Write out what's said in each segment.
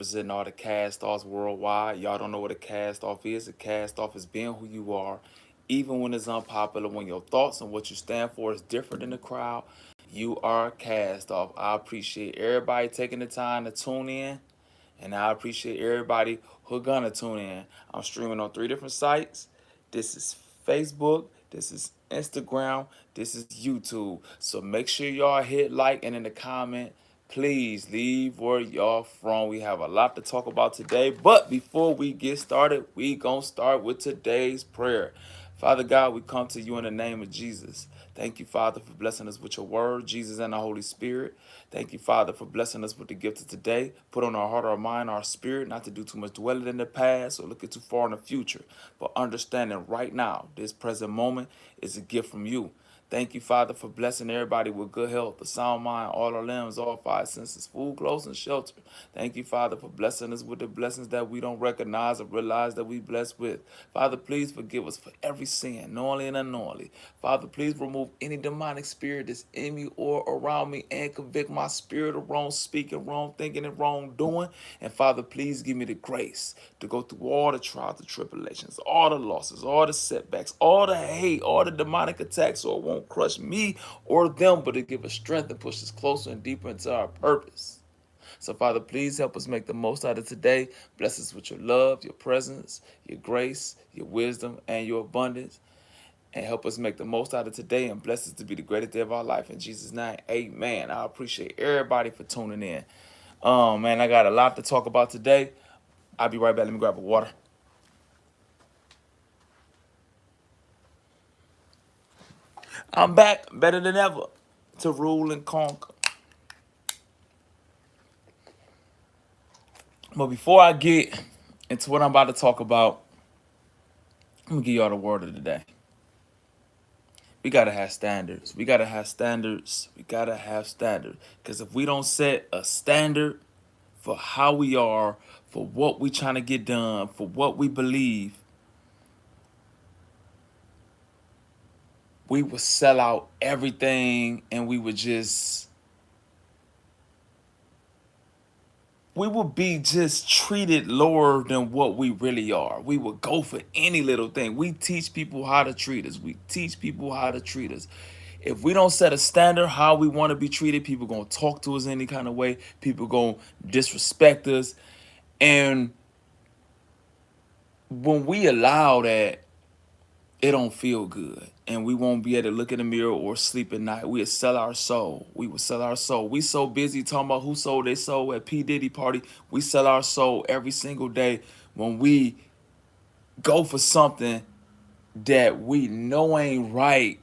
representing all the cast offs worldwide. Y'all don't know what a cast off is. A cast off is being who you are, even when it's unpopular, when your thoughts and what you stand for is different than the crowd. You are cast off. I appreciate everybody taking the time to tune in, and I appreciate everybody who gonna tune in. I'm streaming on 3 different sites. This is Facebook, this is Instagram, this is YouTube. So make sure y'all hit like, and in the comment, please leave where y'all from. We have a lot to talk about today. But before we get started, we gonna start with today's prayer. Father God, we come to you in the name of Jesus. Thank you, Father, for blessing us with your word, Jesus, and the Holy Spirit. Thank you, Father, for blessing us with the gift of today. Put on our heart, our mind, our spirit, not to do too much dwelling in the past or looking too far in the future, but understanding right now, this present moment is a gift from you. Thank you, Father, for blessing everybody with good health, a sound mind, all our limbs, all 5 senses, food, clothes, and shelter. Thank you, Father, for blessing us with the blessings that we don't recognize or realize that we blessed with. Father, please forgive us for every sin, knowingly and unknowingly. Father, please remove any demonic spirit that's in me or around me and convict my spirit of wrong speaking, wrong thinking, and wrong doing. And Father, please give me the grace to go through all the trials, the tribulations, all the losses, all the setbacks, all the hate, all the demonic attacks, so it won't crush me or them, but to give us strength and push us closer and deeper into our purpose. So, Father, please help us make the most out of today. Bless us with your love, your presence, your grace, your wisdom, and your abundance. And help us make the most out of today and bless us to be the greatest day of our life. In Jesus' name, amen. I appreciate everybody for tuning in. Man, I got a lot to talk about today. I'll be right back. Let me grab a water. I'm back better than ever to rule and conquer. But before I get into what I'm about to talk about, let me give y'all the word of the day. We gotta have standards. We gotta have standards. We gotta have standards. Because if we don't set a standard for how we are, for what we trying to get done, for what we believe, we would sell out everything and we would be just treated lower than what we really are. We would go for any little thing. We teach people how to treat us. We teach people how to treat us. If we don't set a standard how we want to be treated, people gonna talk to us any kind of way. People gonna disrespect us. And when we allow that, it don't feel good. And we won't be able to look in the mirror or sleep at night. We'll sell our soul. We will sell our soul. We so busy talking about who sold their soul at P. Diddy party. We sell our soul every single day when we go for something that we know ain't right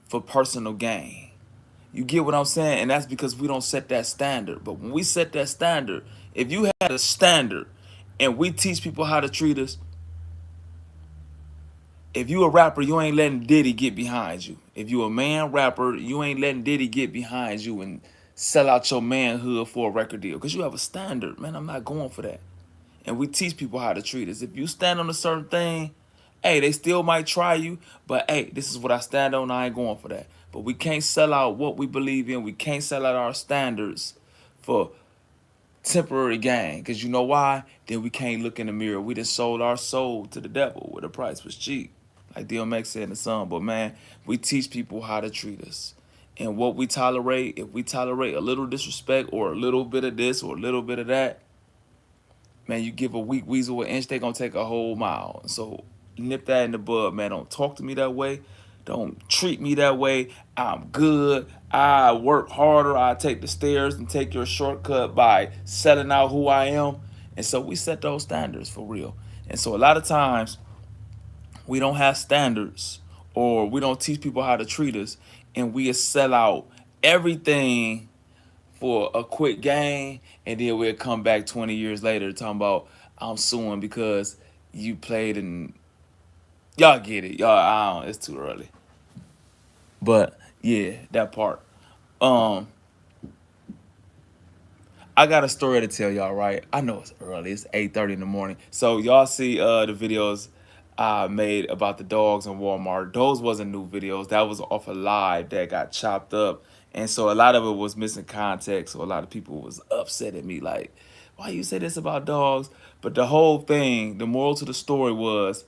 for personal gain. You get what I'm saying? And that's because we don't set that standard. But when we set that standard, if you had a standard and we teach people how to treat us, if you a rapper, you ain't letting Diddy get behind you. If you a man rapper, you ain't letting Diddy get behind you and sell out your manhood for a record deal. Because you have a standard. Man, I'm not going for that. And we teach people how to treat us. If you stand on a certain thing, hey, they still might try you, but hey, this is what I stand on. I ain't going for that. But we can't sell out what we believe in. We can't sell out our standards for temporary gain. Because you know why? Then we can't look in the mirror. We just sold our soul to the devil where the price was cheap. Like DMX said in the song. But man, we teach people how to treat us. And what we tolerate, if we tolerate a little disrespect or a little bit of this or a little bit of that, man, you give a weak weasel an inch, they gonna take a whole mile. So nip that in the bud, man. Don't talk to me that way. Don't treat me that way. I'm good. I work harder. I take the stairs and take your shortcut by selling out who I am. And so we set those standards for real. And so a lot of times we don't have standards or we don't teach people how to treat us, and we sell out everything for a quick gain, and then we'll come back 20 years later talking about I'm suing because you played and y'all get it. Y'all, I don't, it's too early. But yeah, that part. Um, I got a story to tell y'all, right? I know it's early. It's 8:30 in the morning. So y'all see the videos I made about the dogs in Walmart. Those wasn't new videos. That was off a live that got chopped up. And so a lot of it was missing context. So a lot of people was upset at me like, why you say this about dogs? But the whole thing, the moral to the story was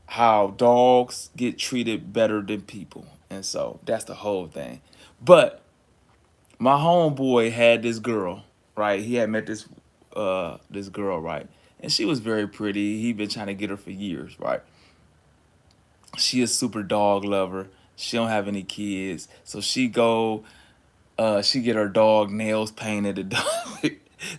how dogs get treated better than people. And so that's the whole thing. But my homeboy had this girl, right? He had met this girl, right? And she was very pretty. He been trying to get her for years, right? She is super dog lover. She don't have any kids. So she get her dog nails painted. The dog,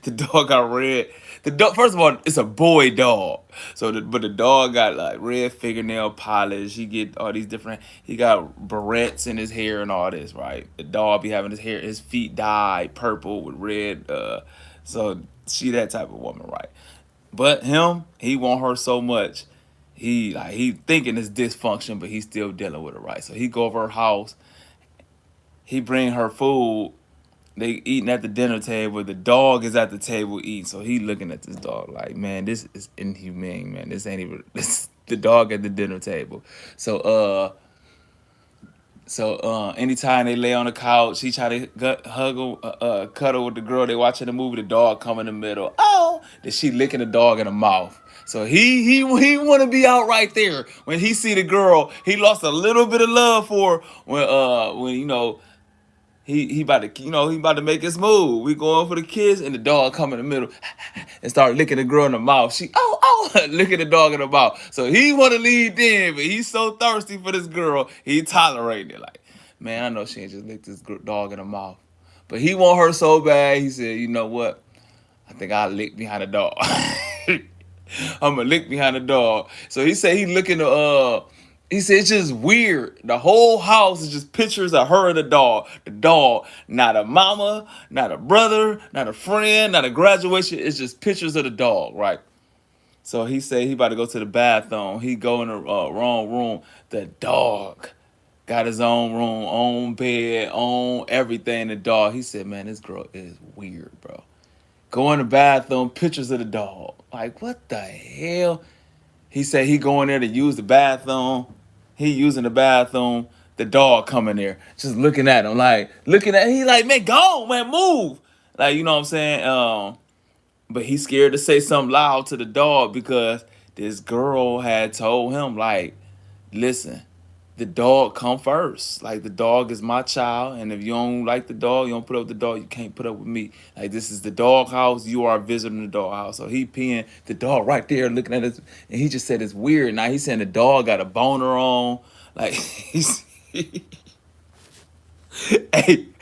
the dog got red. The dog, first of all, it's a boy dog. But the dog got like red fingernail polish. He get all these different. He got barrettes in his hair and all this, right? The dog be having his feet dyed purple with red. So she that type of woman, right? But him, he want her so much. He thinking it's dysfunction, but he's still dealing with it, right? So he go over her house. He bring her food. They eating at the dinner table. The dog is at the table eating. So he looking at this dog like, man, this is inhumane, man. This ain't even this the dog at the dinner table. So anytime they lay on the couch, he try to cuddle with the girl. They watching the movie. The dog come in the middle. Oh, then she licking the dog in the mouth. So he want to be out right there when he see the girl. He lost a little bit of love for her when he about to he about to make his move. We going for the kids and the dog come in the middle and start licking the girl in the mouth. She licking the dog in the mouth. So he want to lead then, but he's so thirsty for this girl, he tolerating it. Like, man, I know she ain't just licked this dog in the mouth, but he want her so bad. He said, you know what? I think I'll lick behind the dog. I'm gonna lick behind the dog. So he said he looking to he said it's just weird. The whole house is just pictures of her and the dog. The dog, not a mama, not a brother, not a friend, not a graduation. It's just pictures of the dog, right? So he said he about to go to the bathroom. He go in the wrong room. The dog got his own room, own bed, own everything. The dog. He said, man, this girl is weird, bro. Go in the bathroom, pictures of the dog. Like, what the hell? He said he going there to use the bathroom. He using the bathroom. The dog coming there, just looking at him, like looking at. He like, man, go, man, move. Like, you know what I'm saying? But he's scared to say something loud to the dog because this girl had told him, like, listen, the dog come first. Like, the dog is my child, and if you don't like the dog, you don't put up with the dog, you can't put up with me. Like, this is the dog house. You are visiting the dog house. So he peeing the dog right there, looking at us, and he just said it's weird. Now he's saying the dog got a boner on. Like, he's hey,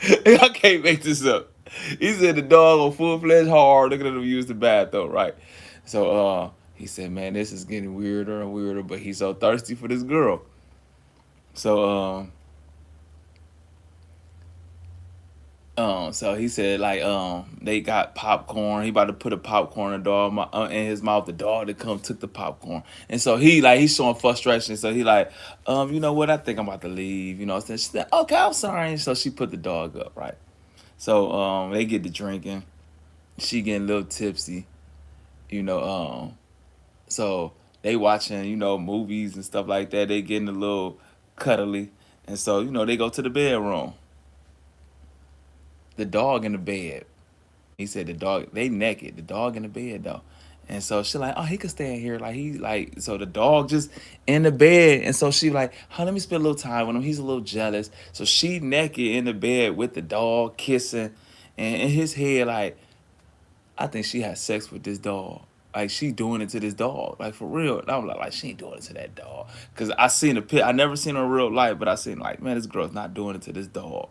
I can't make this up. He said the dog on full fledged hard, looking at him use the bathroom, right? So he said, man, this is getting weirder and weirder, but he's so thirsty for this girl. So so he said like they got popcorn. He about to put a popcorn in the dog in his mouth. The dog that come took the popcorn, and so he's showing frustration. So he like, you know what? I think I'm about to leave. You know, so she said, okay, I'm sorry. And so she put the dog up, right? So they get to drinking. She getting a little tipsy. You know, so they watching movies and stuff like that. They getting a little cuddly, and so they go to the bedroom. The dog in the bed. He said the dog, they naked, the dog in the bed though. And so she like, oh, he could stay in here. Like he like so the dog just in the bed. And so she like, oh, let me spend a little time with him. He's a little jealous. So she naked in the bed with the dog kissing. And in his head, like, I think she had sex with this dog. Like she doing it to this dog. Like for real. And I'm like she ain't doing it to that dog. Cause I seen a pit. I never seen her in real life, but I seen like, man, this girl's not doing it to this dog.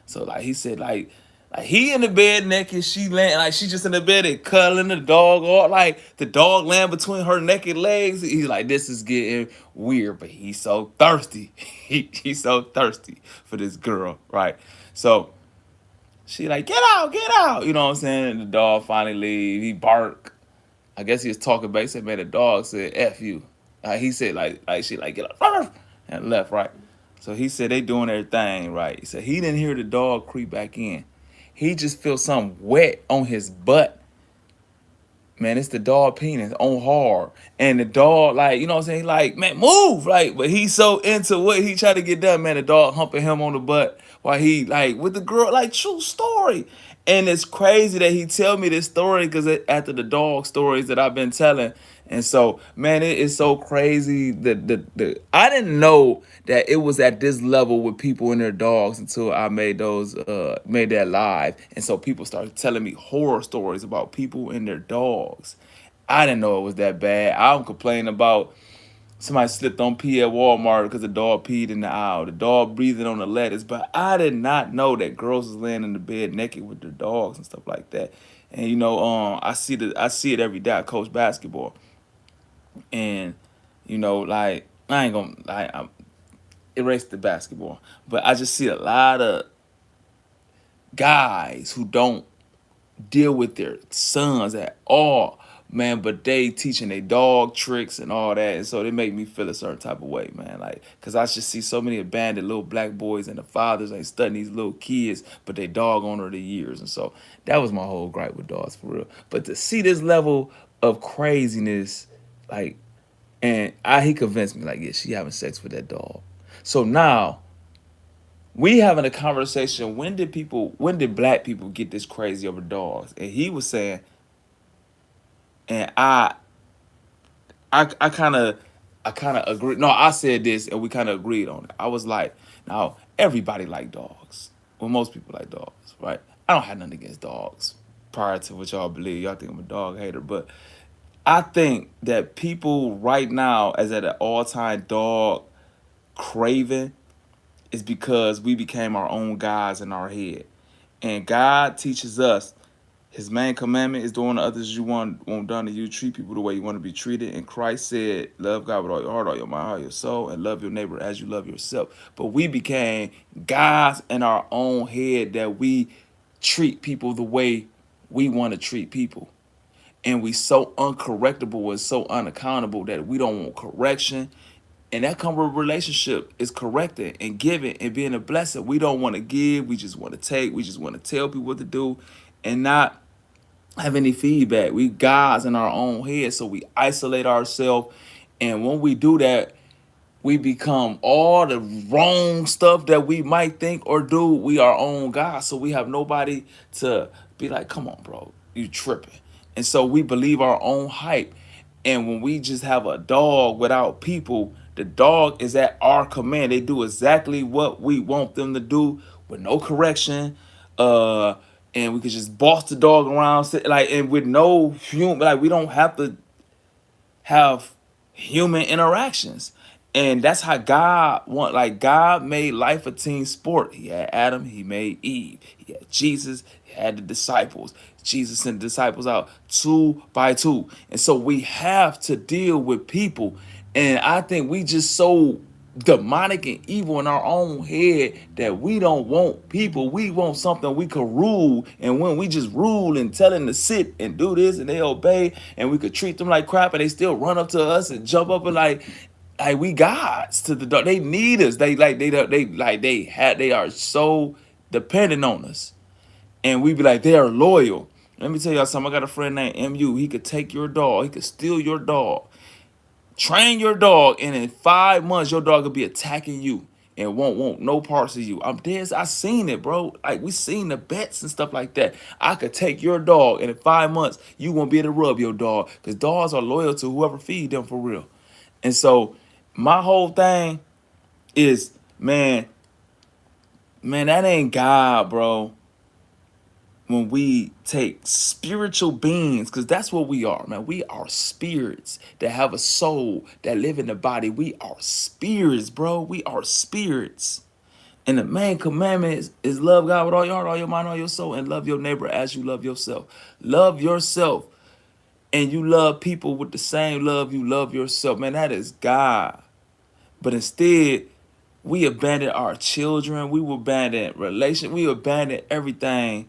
So like he said, like he in the bed naked, she laying like she just in the bed and cuddling the dog, or like the dog laying between her naked legs. He's like, this is getting weird, but he's so thirsty. He's so thirsty for this girl, right? So she like, get out, get out. You know what I'm saying? And the dog finally leave. He bark. I guess he was talking back. He said, man, the dog said, F you. He said, like she like, get up. And left, right? So he said they doing their thing, right? He said he didn't hear the dog creep back in. He just feels something wet on his butt. Man, it's the dog penis on hard. And the dog, like, you know what I'm saying? Like, man, move. Like, but he's so into what he tried to get done, man. The dog humping him on the butt while he, like, with the girl, like, true story. And it's crazy that he tell me this story because after the dog stories that I've been telling. And so, man, it is so crazy that I didn't know that it was at this level with people and their dogs until I made that live. And so people started telling me horror stories about people and their dogs. I didn't know it was that bad. I don't complain about somebody slipped on pee at Walmart because the dog peed in the aisle. The dog breathing on the lettuce. But I did not know that girls was laying in the bed naked with their dogs and stuff like that. And I see it every day. I coach basketball, and like I ain't gonna erase the basketball, but I just see a lot of guys who don't deal with their sons at all, man. But they teaching their dog tricks and all that, and so they make me feel a certain type of way, man. Like, cause I just see so many abandoned little black boys, and the fathers ain't studying these little kids, but they dog owner the years, and so that was my whole gripe with dogs for real. But to see this level of craziness, like, and he convinced me, like, yeah, she having sex with that dog. So now we having a conversation. When did black people get this crazy over dogs? And he was saying, and I kind of agree. No, I said this, and we kind of agreed on it. I was like, now everybody like dogs. Well, most people like dogs, right? I don't have nothing against dogs. Prior to what y'all believe, y'all think I'm a dog hater, but I think that people right now, as at an all-time dog craving, is because we became our own gods in our head. And God teaches us his main commandment is doing to others you want done to you. Treat people the way you want to be treated. And Christ said, love God with all your heart, all your mind, all your soul, and love your neighbor as you love yourself. But we became gods in our own head that we treat people the way we want to treat people. And we so uncorrectable and so unaccountable that we don't want correction. And that come with relationship is correcting and giving and being a blessing. We don't want to give. We just want to take. We just want to tell people what to do and not have any feedback. We gods in our own head, so we isolate ourselves. And when we do that, we become all the wrong stuff that we might think or do. We our own God, so we have nobody to be like, come on, bro, you tripping. And so we believe our own hype. And when we just have a dog without people, the dog is at our command. They do exactly what we want them to do with no correction. Uh and we could just boss the dog around, like, and with no human, like, we don't have to have human interactions. And that's how God want. Like, God made life a team sport. He had Adam, he made Eve, he had Jesus, he had the disciples. Jesus sent the disciples out two by two. And so we have to deal with people. And I think we just so demonic and evil in our own head that we don't want people. We want something we could rule. And when we just rule and tell them to sit and do this and they obey, and we could treat them like crap and they still run up to us and jump up and like we gods to the dog. They need us. They are so dependent on us. And we be like, they are loyal. Let me tell y'all something. I got a friend named MU. He could take your dog. He could steal your dog. Train your dog, and in 5 months, your dog will be attacking you and won't want no parts of you. I'm dead. I seen it, bro. Like, we seen the bets and stuff like that. I could take your dog, and in 5 months, you won't be able to rub your dog because dogs are loyal to whoever feed them for real. And so, my whole thing is, man, that ain't God, bro. When we take spiritual beings, because that's what we are, man. We are spirits that have a soul that live in the body. We are spirits, bro. We are spirits. And the main commandment is love God with all your heart, all your mind, all your soul, and love your neighbor as you love yourself. Love yourself, and you love people with the same love you love yourself. Man, that is God. But instead, we abandon our children. We abandon relation. We abandon everything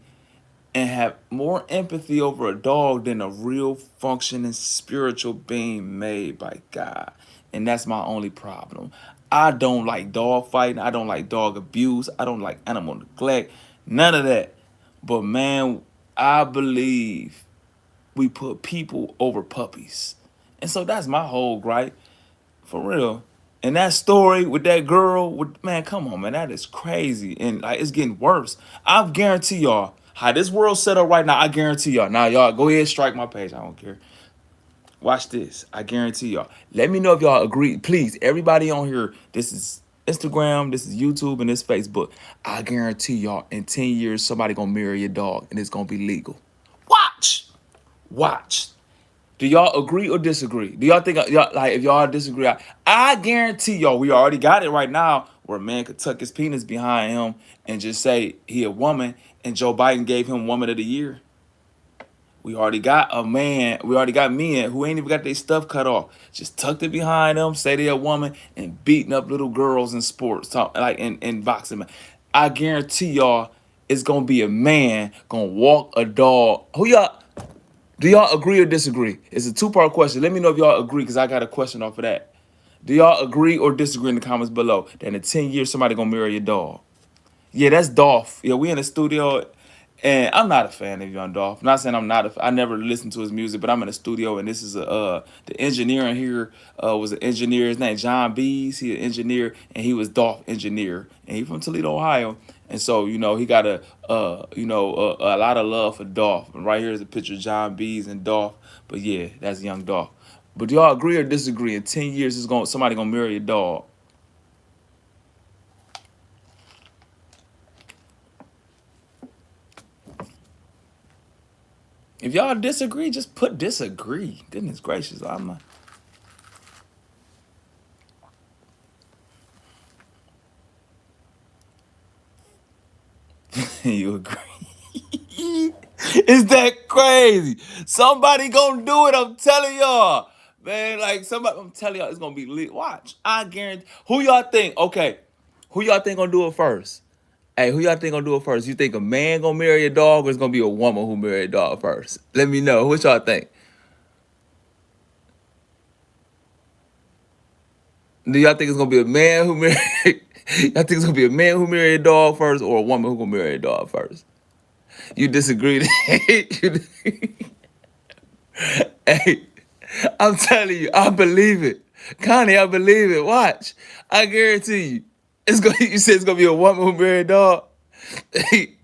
and have more empathy over a dog than a real functioning spiritual being made by God. And that's my only problem. I don't like dog fighting. I don't like dog abuse. I don't like animal neglect. None of that. But man, I believe we put people over puppies. And so that's my whole gripe. For real. And that story with that girl, man, come on, man, that is crazy. And like, it's getting worse. I guarantee y'all, How this world set up right now, I guarantee y'all. Now y'all go ahead, strike my page. I don't care. Watch this. I guarantee y'all. Let me know if y'all agree. Please, everybody on here, this is Instagram, this is YouTube, and this Facebook. I guarantee y'all in 10 years, somebody gonna marry your dog and it's gonna be legal. Watch. Watch. Do y'all agree or disagree? Do y'all think y'all like if y'all disagree? I guarantee y'all we already got it right now where a man could tuck his penis behind him and just say he a woman and Joe Biden gave him Woman of the Year. We already got a man, we already got men who ain't even got their stuff cut off. Just tucked it behind them, say they a woman, and beating up little girls in sports, talk, like in boxing. I guarantee y'all it's gonna be a man gonna walk a dog. Who y'all do y'all agree or disagree? It's a two-part question. Let me know if y'all agree, because I got a question off of that. Do y'all agree or disagree in the comments below that in 10 years somebody gonna marry your dog? Yeah, that's Dolph. Yeah, we in the studio, and I'm not a fan of Young Dolph. I'm not saying I'm not. I never listened to his music, but I'm in the studio, and this is the engineer in here was an engineer. His name John Bees. He an engineer, and he was Dolph engineer, and he from Toledo, Ohio. And so he got a lot of love for Dolph. And right here is a picture of John Bees and Dolph. But yeah, that's Young Dolph. But do y'all agree or disagree? In 10 years, somebody gonna marry a dog. If y'all disagree, just put disagree. Goodness gracious, I'm not. You agree? Is that crazy? Somebody gonna do it. I'm telling y'all, man. Like somebody, I'm telling y'all, it's gonna be lit. Watch, I guarantee. Who y'all think? Okay, who y'all think gonna do it first? Hey, who y'all think gonna do it first? You think a man gonna marry a dog, or it's gonna be a woman who marry a dog first? Let me know. What y'all think? Do y'all think it's gonna be a man who marry? Y'all think it's gonna be a man who marry a dog first, or a woman who gonna marry a dog first? You disagree? Hey, I'm telling you, I believe it. Connie, I believe it. Watch. I guarantee you. It's gonna you said it's gonna be a woman who marry a dog. Hey,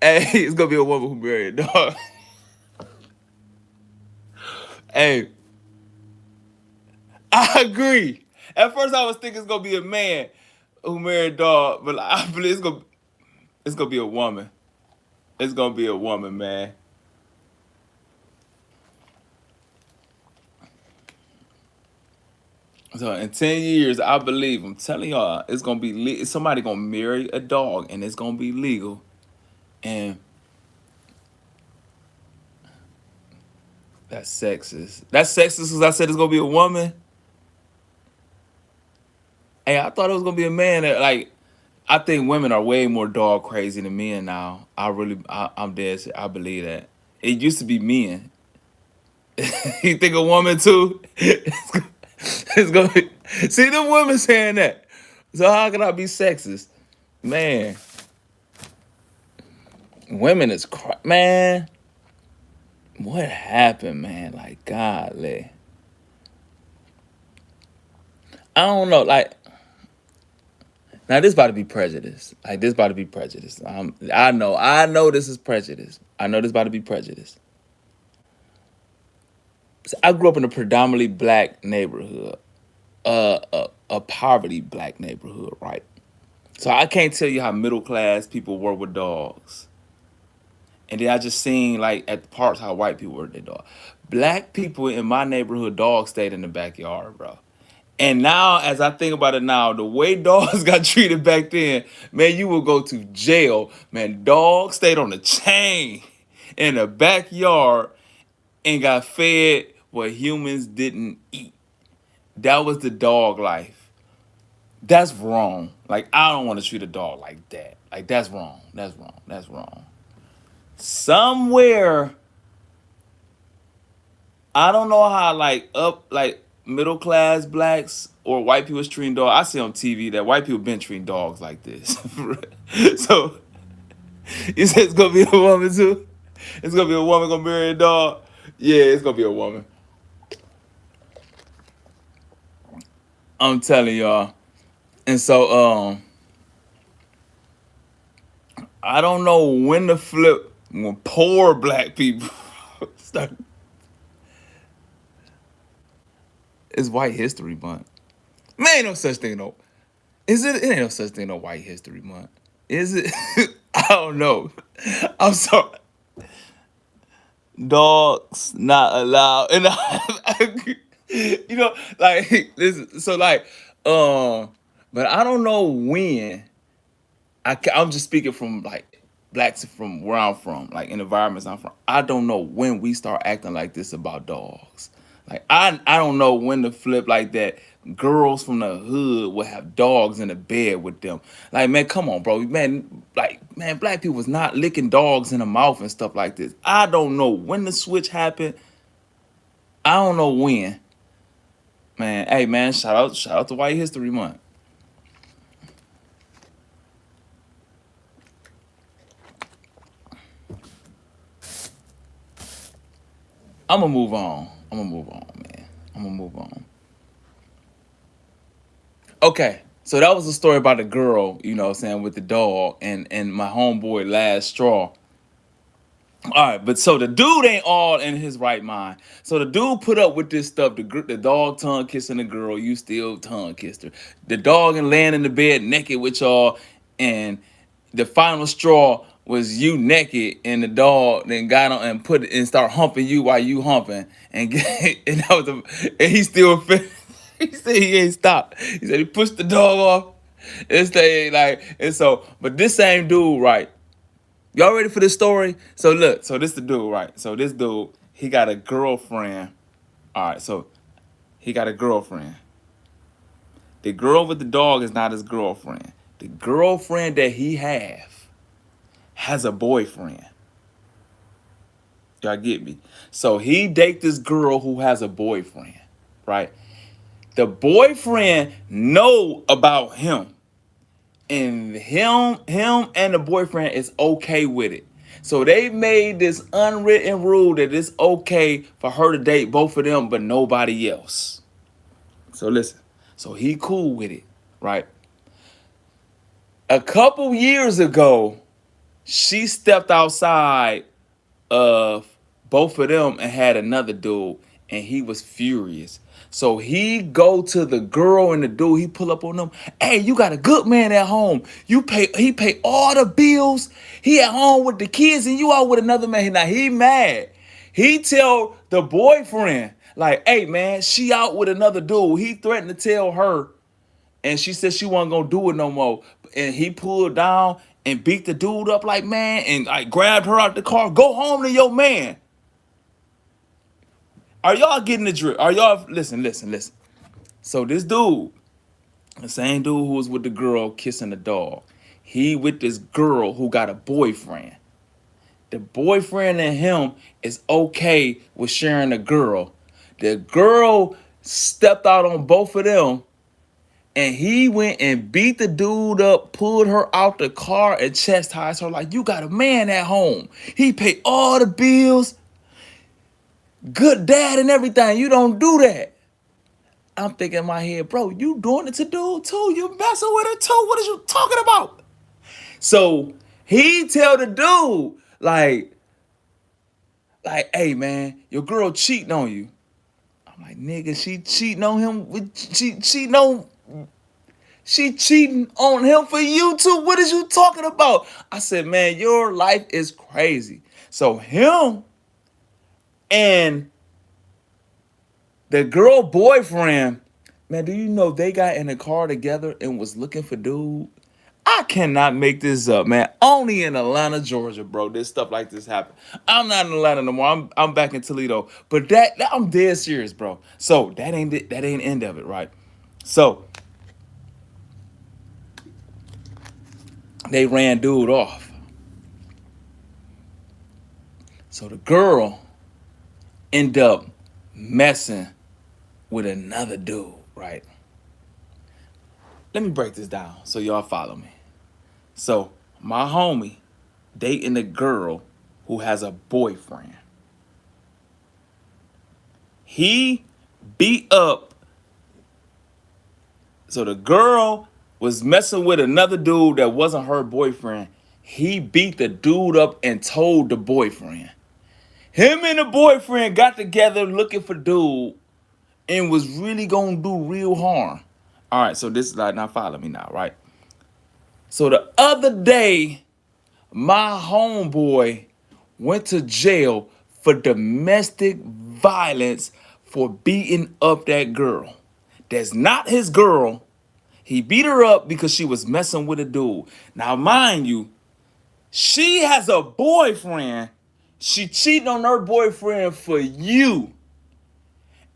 it's gonna be a woman who marry a dog. Hey, I agree. At first I was thinking it's gonna be a man who married a dog, but I believe it's gonna be a woman. It's gonna be a woman, man. So in 10 years, I believe, I'm telling y'all, it's gonna be somebody gonna marry a dog and it's gonna be legal. And that's sexist. That's sexist because I said it's gonna be a woman. Hey, I thought it was gonna be a man that like I think women are way more dog crazy than men now. I'm dead. I believe that. It used to be men. You think a woman too? It's gonna be, see them women saying that. So how can I be sexist? Man, women is man. What happened, man? Like, golly. I don't know. Like, now this about to be prejudice. Like, this about to be prejudice. I know this is prejudice. I know this about to be prejudice. So I grew up in a predominantly black neighborhood, a poverty black neighborhood, right? So I can't tell you how middle class people were with dogs. And then I just seen like at the parks how white people were with their dog. Black people in my neighborhood, dogs stayed in the backyard, bro. And now, as I think about it now, the way dogs got treated back then, man, you would go to jail. Man, dogs stayed on the chain in the backyard and got fed what humans didn't eat. That was the dog life. That's wrong. Like, I don't want to treat a dog like that. Like, that's wrong. That's wrong. That's wrong. Somewhere, I don't know how like middle class blacks or white people's treating dogs. I see on TV that white people been treating dogs like this. So you said it's gonna be a woman too? It's gonna be a woman gonna marry a dog? Yeah, it's gonna be a woman. I'm telling y'all. And so I don't know when to flip when poor black people start. It's White History Month. Man, ain't no such thing no. Is it? It ain't no such thing no White History Month. Is it? I don't know. I'm sorry. Dogs not allowed. And you know, like listen. So like, but I don't know when. I'm just speaking from like blacks from where I'm from, like in environments I'm from. I don't know when we start acting like this about dogs. Like I don't know when to flip like that. Girls from the hood will have dogs in the bed with them. Like man, come on, bro, man. Like man, black people was not licking dogs in the mouth and stuff like this. I don't know when the switch happened. I don't know when. Man, hey man, shout out to White History Month. I'm gonna move on. I'm gonna move on, man. I'm gonna move on. Okay, so that was a story about a girl, you know what I'm saying, with the dog and my homeboy last straw. All right, but so the dude ain't all in his right mind. So the dude put up with this stuff. The dog tongue kissing the girl, you still tongue kissed her. The dog and laying in the bed naked with y'all, and the final straw was you naked, and the dog then got on and put it and start humping you while you humping, and and that was and he still he said he ain't stopped. He said he pushed the dog off and stayed like and so. But this same dude, right? Y'all ready for this story? So look, so this the dude, right? So this dude, he got a girlfriend. All right, so he got a girlfriend. The girl with the dog is not his girlfriend. The girlfriend that he has a boyfriend. Y'all get me? So he date this girl who has a boyfriend, right? The boyfriend know about him, and him and the boyfriend is okay with it. So they made this unwritten rule that it's okay for her to date both of them, but nobody else. So listen, so he cool with it, right? A couple years ago, she stepped outside of both of them and had another dude, and he was furious. So he go to the girl and the dude. He pull up on them. Hey, you got a good man at home. You pay. He pay all the bills. He at home with the kids, and you out with another man. Now he mad. He tell the boyfriend like, "Hey man, she out with another dude." He threatened to tell her, and she said she wasn't gonna do it no more. And he pulled down and beat the dude up like man, and like grabbed her out the car. Go home to your man. Are y'all getting the drift? Are y'all listen? So this dude, the same dude who was with the girl kissing the dog, he with this girl who got a boyfriend. The boyfriend and him is okay with sharing a girl. The girl stepped out on both of them, and he went and beat the dude up, pulled her out the car, and chastised her like, you got a man at home. He paid all the bills, good dad and everything. You don't do that. I'm thinking in my head, bro, you doing it to dude too. You messing with her too. What is you talking about? So he tell the dude, hey man, your girl cheating on you. I'm like, nigga, she cheating on him with she cheating on him for you too. What is you talking about? I said, man, your life is crazy. So him and the girl boyfriend, man, do you know they got in a car together and was looking for dude? I cannot make this up, man. Only in Atlanta, Georgia, bro. This stuff like this happen. I'm not in Atlanta no more. I'm back in Toledo. But that I'm dead serious, bro. So that ain't it. That ain't end of it, right? So they ran dude off. So the girl end up messing with another dude, right? Let me break this down so y'all follow me. So my homie dating a girl who has a boyfriend. He beat up. So the girl was messing with another dude that wasn't her boyfriend. He beat the dude up and told the boyfriend. Him and the boyfriend got together looking for dude and was really gonna do real harm. All right, so this is like, now follow me now, right? So the other day, my homeboy went to jail for domestic violence for beating up that girl. That's not his girl. He beat her up because she was messing with a dude. Now, mind you, she has a boyfriend. She cheating on her boyfriend for you.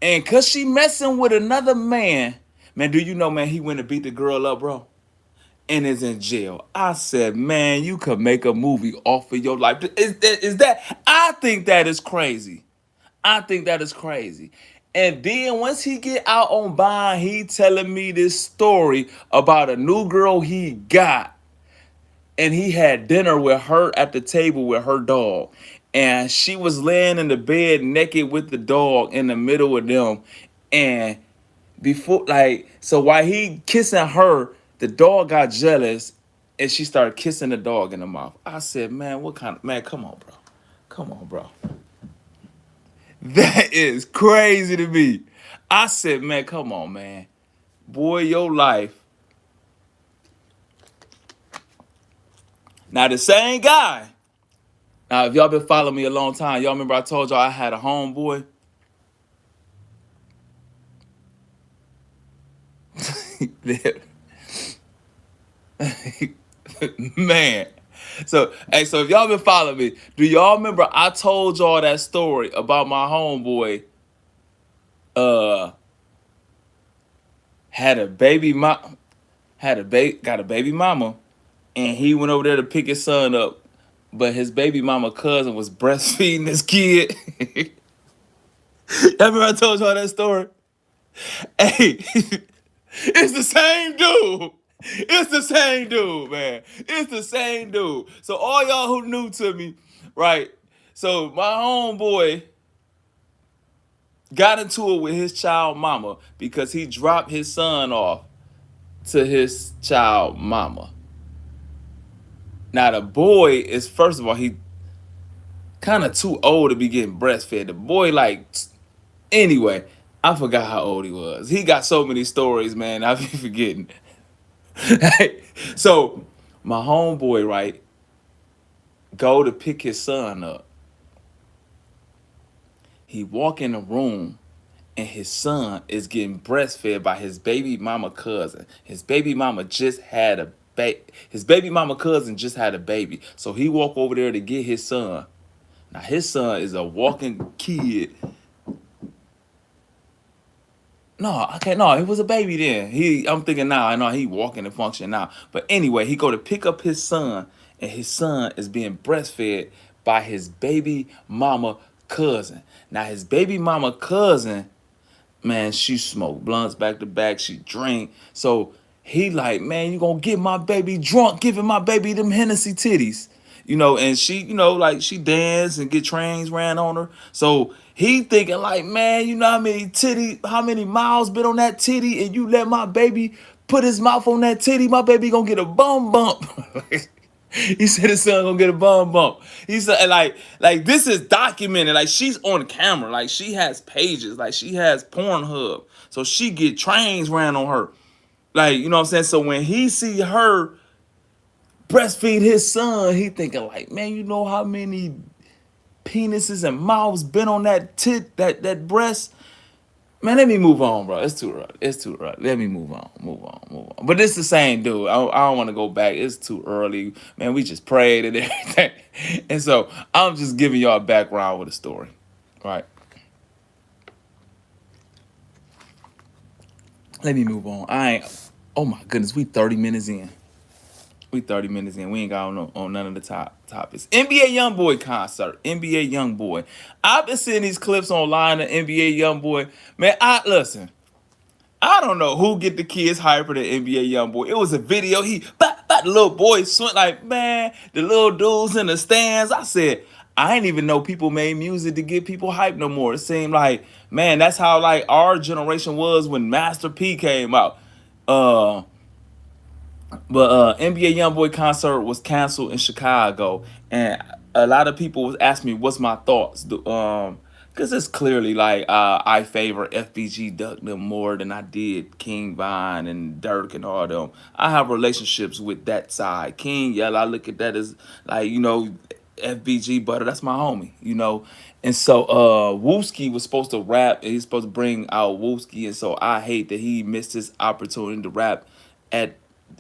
And cause she messing with another man, man, do you know, man, he went to beat the girl up, bro? And is in jail. I said, man, you could make a movie off of your life. Is that? I think that is crazy. I think that is crazy. And then once he get out on bond, he telling me this story about a new girl he got. And he had dinner with her at the table with her dog. And she was laying in the bed naked with the dog in the middle of them. And before, like, so while he kissing her, the dog got jealous and she started kissing the dog in the mouth. I said, man, what kind of, man, come on, bro. Come on, bro. That is crazy to me. I said, man, come on, man. Boy, your life. Now, the same guy. Now, if y'all been following me a long time, y'all remember I told y'all I had a homeboy. Man. So, hey, so if y'all been following me, do y'all remember I told y'all that story about my homeboy uh had a baby got a baby mama, and he went over there to pick his son up, but his baby mama cousin was breastfeeding his kid. Y'all remember I told y'all that story? Hey, it's the same dude. It's the same dude, man. It's the same dude. So all y'all who new to me, right? So my homeboy got into it with his child mama because he dropped his son off to his child mama. Now the boy is, first of all, he kind of too old to be getting breastfed. The boy, like, anyway, I forgot how old he was. He got so many stories, man. I be forgetting. So my homeboy, right, go to pick his son up. He walk in the room and his son is getting breastfed by his baby mama cousin. His baby mama just had a his baby mama cousin just had a baby. So he walk over there to get his son. Now his son is a walking kid. No, okay, no, it was a baby then. I'm thinking now, I know he walking and function now. But anyway, he go to pick up his son, and his son is being breastfed by his baby mama cousin. Now his baby mama cousin, man, she smoked blunts back to back, she drank. So he like, man, you gonna get my baby drunk, giving my baby them Hennessy titties. And she, like she danced and get trains ran on her. So he thinking like, man, how many miles been on that titty, and you let my baby put his mouth on that titty, my baby gonna get a bum bump. He said his son gonna get a bum bump. He said like this is documented. Like she's on camera. Like she has pages. Like she has Pornhub. So she get trains ran on her. Like, you know what I'm saying? So when he see her breastfeed his son, he thinking like, man, you know how many penises and mouths been on that breast? Man, let me move on, bro. It's too early. It's too early. Let me move on. Move on. Move on. But it's the same dude. I don't want to go back. It's too early. Man, we just prayed and everything. And so I'm just giving y'all a background with a story. Right. Let me move on. Oh my goodness, we 30 minutes in. We 30 minutes in. We ain't got on none of the topics. NBA Youngboy concert. NBA Youngboy. I've been seeing these clips online of NBA Youngboy. Man, listen. I don't know who get the kids hyper than NBA Youngboy. It was a video. The little boy swing like, man, the little dudes in the stands. I said, I ain't even know people made music to get people hyped no more. It seemed like, man, that's how like our generation was when Master P came out. But NBA YoungBoy concert was canceled in Chicago, and a lot of people was asking me what's my thoughts. Because it's clearly like I favor FBG Duck them more than I did King Vine and Dirk and all them. I have relationships with that side. King, yeah, I look at that as like FBG Butter. That's my homie, And so Wooski was supposed to rap, and he's supposed to bring out Wooski, and so I hate that he missed his opportunity to rap at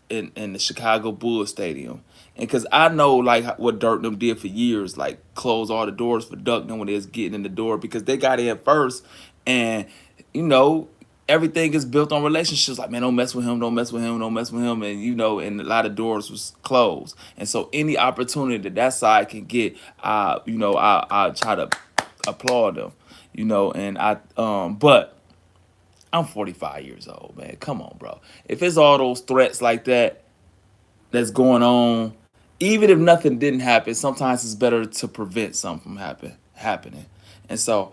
in the Chicago Bulls Stadium. And because I know like what Dirk them did for years, like close all the doors for Duck them when they was getting in the door because they got in first, and you know everything is built on relationships. Like man, don't mess with him, don't mess with him, don't mess with him, and and a lot of doors was closed. And so any opportunity that side can get, I try to applaud them, and but I'm 45 years old, man. Come on, bro. If it's all those threats like that that's going on, even if nothing didn't happen, sometimes it's better to prevent something from happening. And so,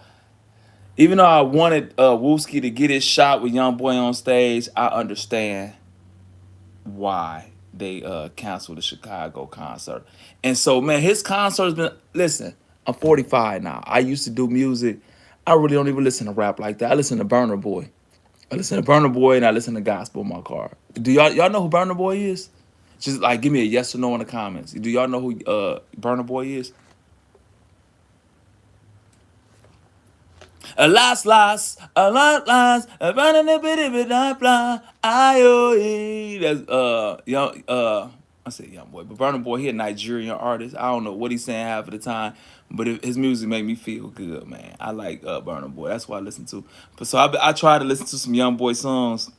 even though I wanted Wooski to get his shot with Youngboy on stage, I understand why they canceled the Chicago concert. And so, man, his concert's been. Listen, I'm 45 now. I used to do music. I really don't even listen to rap like that. I listen to Burner Boy. I listen to Burner Boy and I listen to gospel in my car. Do y'all know who Burner Boy is? Just like give me a yes or no in the comments. Do y'all know who Burner Boy is? A lot lost, a running a bit of it, blah, I-O-E. That's I said young boy, but Burna Boy, he a Nigerian artist. I don't know what he's saying half of the time, but his music make me feel good, man. I like Burna Boy. That's what I listen to. But so I try to listen to some Young Boy songs.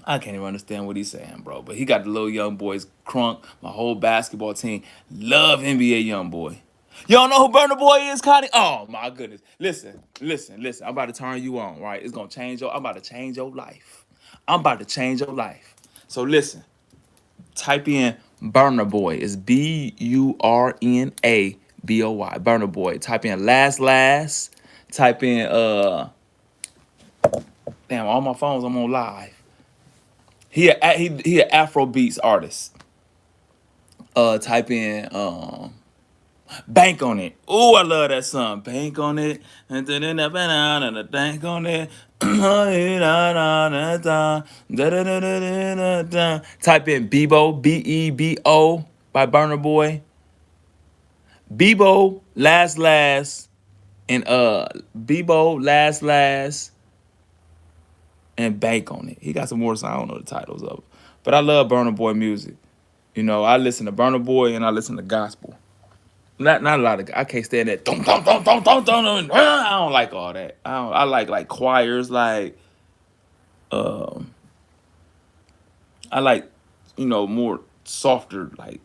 I can't even understand what he's saying, bro. But he got the little young boys crunk. My whole basketball team love NBA young boy. Y'all know who Burner Boy is, Connie? Oh my goodness. Listen. I'm about to turn you on, right? It's gonna change I'm about to change your life. I'm about to change your life. So listen, type in Burner Boy. It's BURNABOY. Burner Boy. Type in last. Type in damn, all my phones, I'm on live. He an Afro beats artist. Type in Bank on it. Oh, I love that song. Bank on it. And then the bank on it. Type in Bebo, Bebo by Burner Boy. Bebo last and Bebo last and Bank on it. He got some more songs. I don't know the titles of it. But I love Burner Boy music. I listen to Burner Boy and I listen to gospel. Not a lot of. I can't stand that. I don't like all that. I like choirs. Um, I like more softer like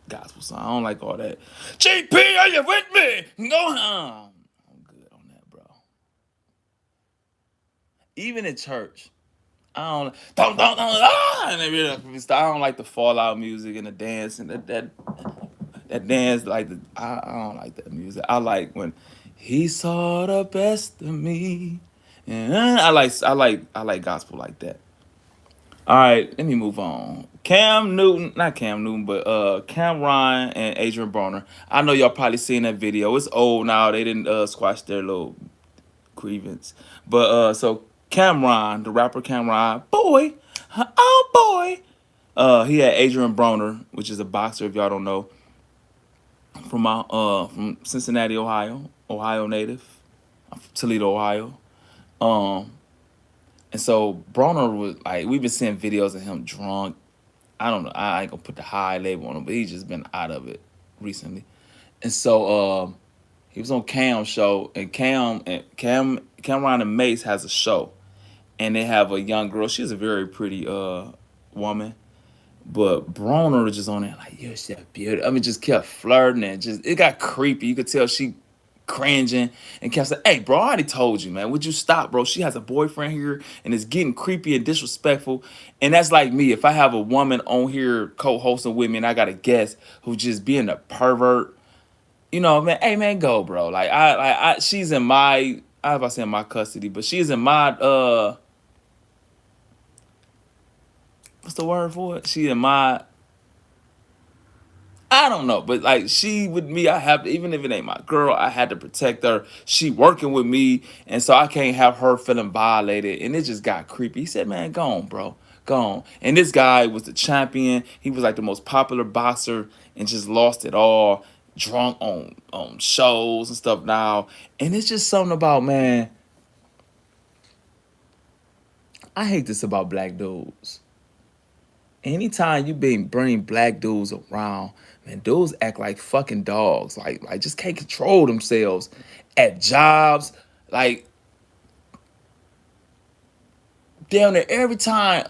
gospel song. I don't like all that. GP, are you with me? Go home. I'm good on that, bro. Even in church, I and I don't like the fallout music and the dance and that dance like I don't like that music. I like when he saw the best of me. And I like gospel like that. All right, let me move on. Cam Newton, not Cam Newton, but Cam Ryan and Adrian Broner. I know y'all probably seen that video. It's old now. They didn't squash their little grievance. But so Cameron, the rapper Cameron, boy, oh boy. He had Adrian Broner, which is a boxer if y'all don't know, from Cincinnati, Ohio native, Toledo, Ohio. Um, and so Broner was like, we've been seeing videos of him drunk. I don't know. I ain't gonna put the high label on him, but he's just been out of it recently. And so he was on Cam's show, and Cameron and Mace has a show, and they have a young girl. She's a very pretty woman, but Broner was just on there like, you're so beautiful. I mean, just kept flirting and just it got creepy. You could tell she cringing and kept saying, "Hey, bro, I already told you, man. Would you stop, bro? She has a boyfriend here and it's getting creepy and disrespectful." And that's like me. If I have a woman on here co-hosting with me and I got a guest who just being a pervert, man, hey man, go, bro. Like she's in my I was about to say in my custody, but she's in my what's the word for it? She in my, I don't know, but like she with me, I have to, even if it ain't my girl, I had to protect her. She working with me, and so I can't have her feeling violated. And it just got creepy. He said, "Man, go on, bro, go on." And this guy was the champion. He was like the most popular boxer, and just lost it all, drunk on shows and stuff now. And it's just something about, man. I hate this about black dudes. Anytime you bring black dudes around, man, dudes act like fucking dogs. Like just can't control themselves at jobs. Like down there every time,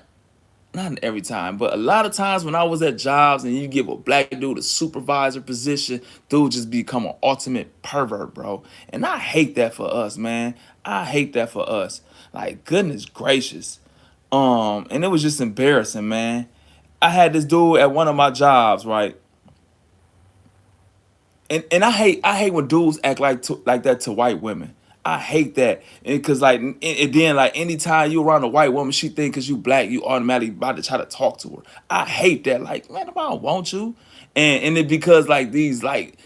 not every time, but a lot of times when I was at jobs and you give a black dude a supervisor position, dude just become an ultimate pervert, bro. And I hate that for us, man. I hate that for us. Like goodness gracious. And it was just embarrassing, man. I had this dude at one of my jobs, right? And I hate when dudes act like that to white women. I hate that, and cause like and then like anytime you around a white woman, she think cause you black, you automatically about to try to talk to her. I hate that. Like man, I don't want you, and it because like these like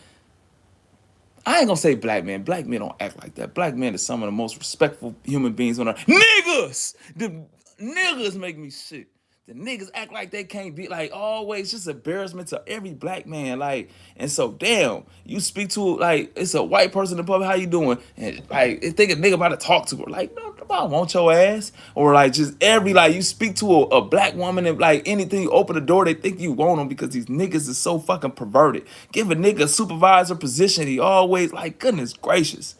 I ain't gonna say black men. Black men don't act like that. Black men are some of the most respectful human beings on earth. Niggas, the niggas make me sick. The niggas act like they can't be like always just embarrassment to every black man. Like, and so damn, you speak to like it's a white person in public. How you doing? And like, they think a nigga about to talk to her. Like, no, I want your ass. Or like just every like you speak to a black woman and like anything, you open the door, they think you want them because these niggas is so fucking perverted. Give a nigga a supervisor position, he always like goodness gracious.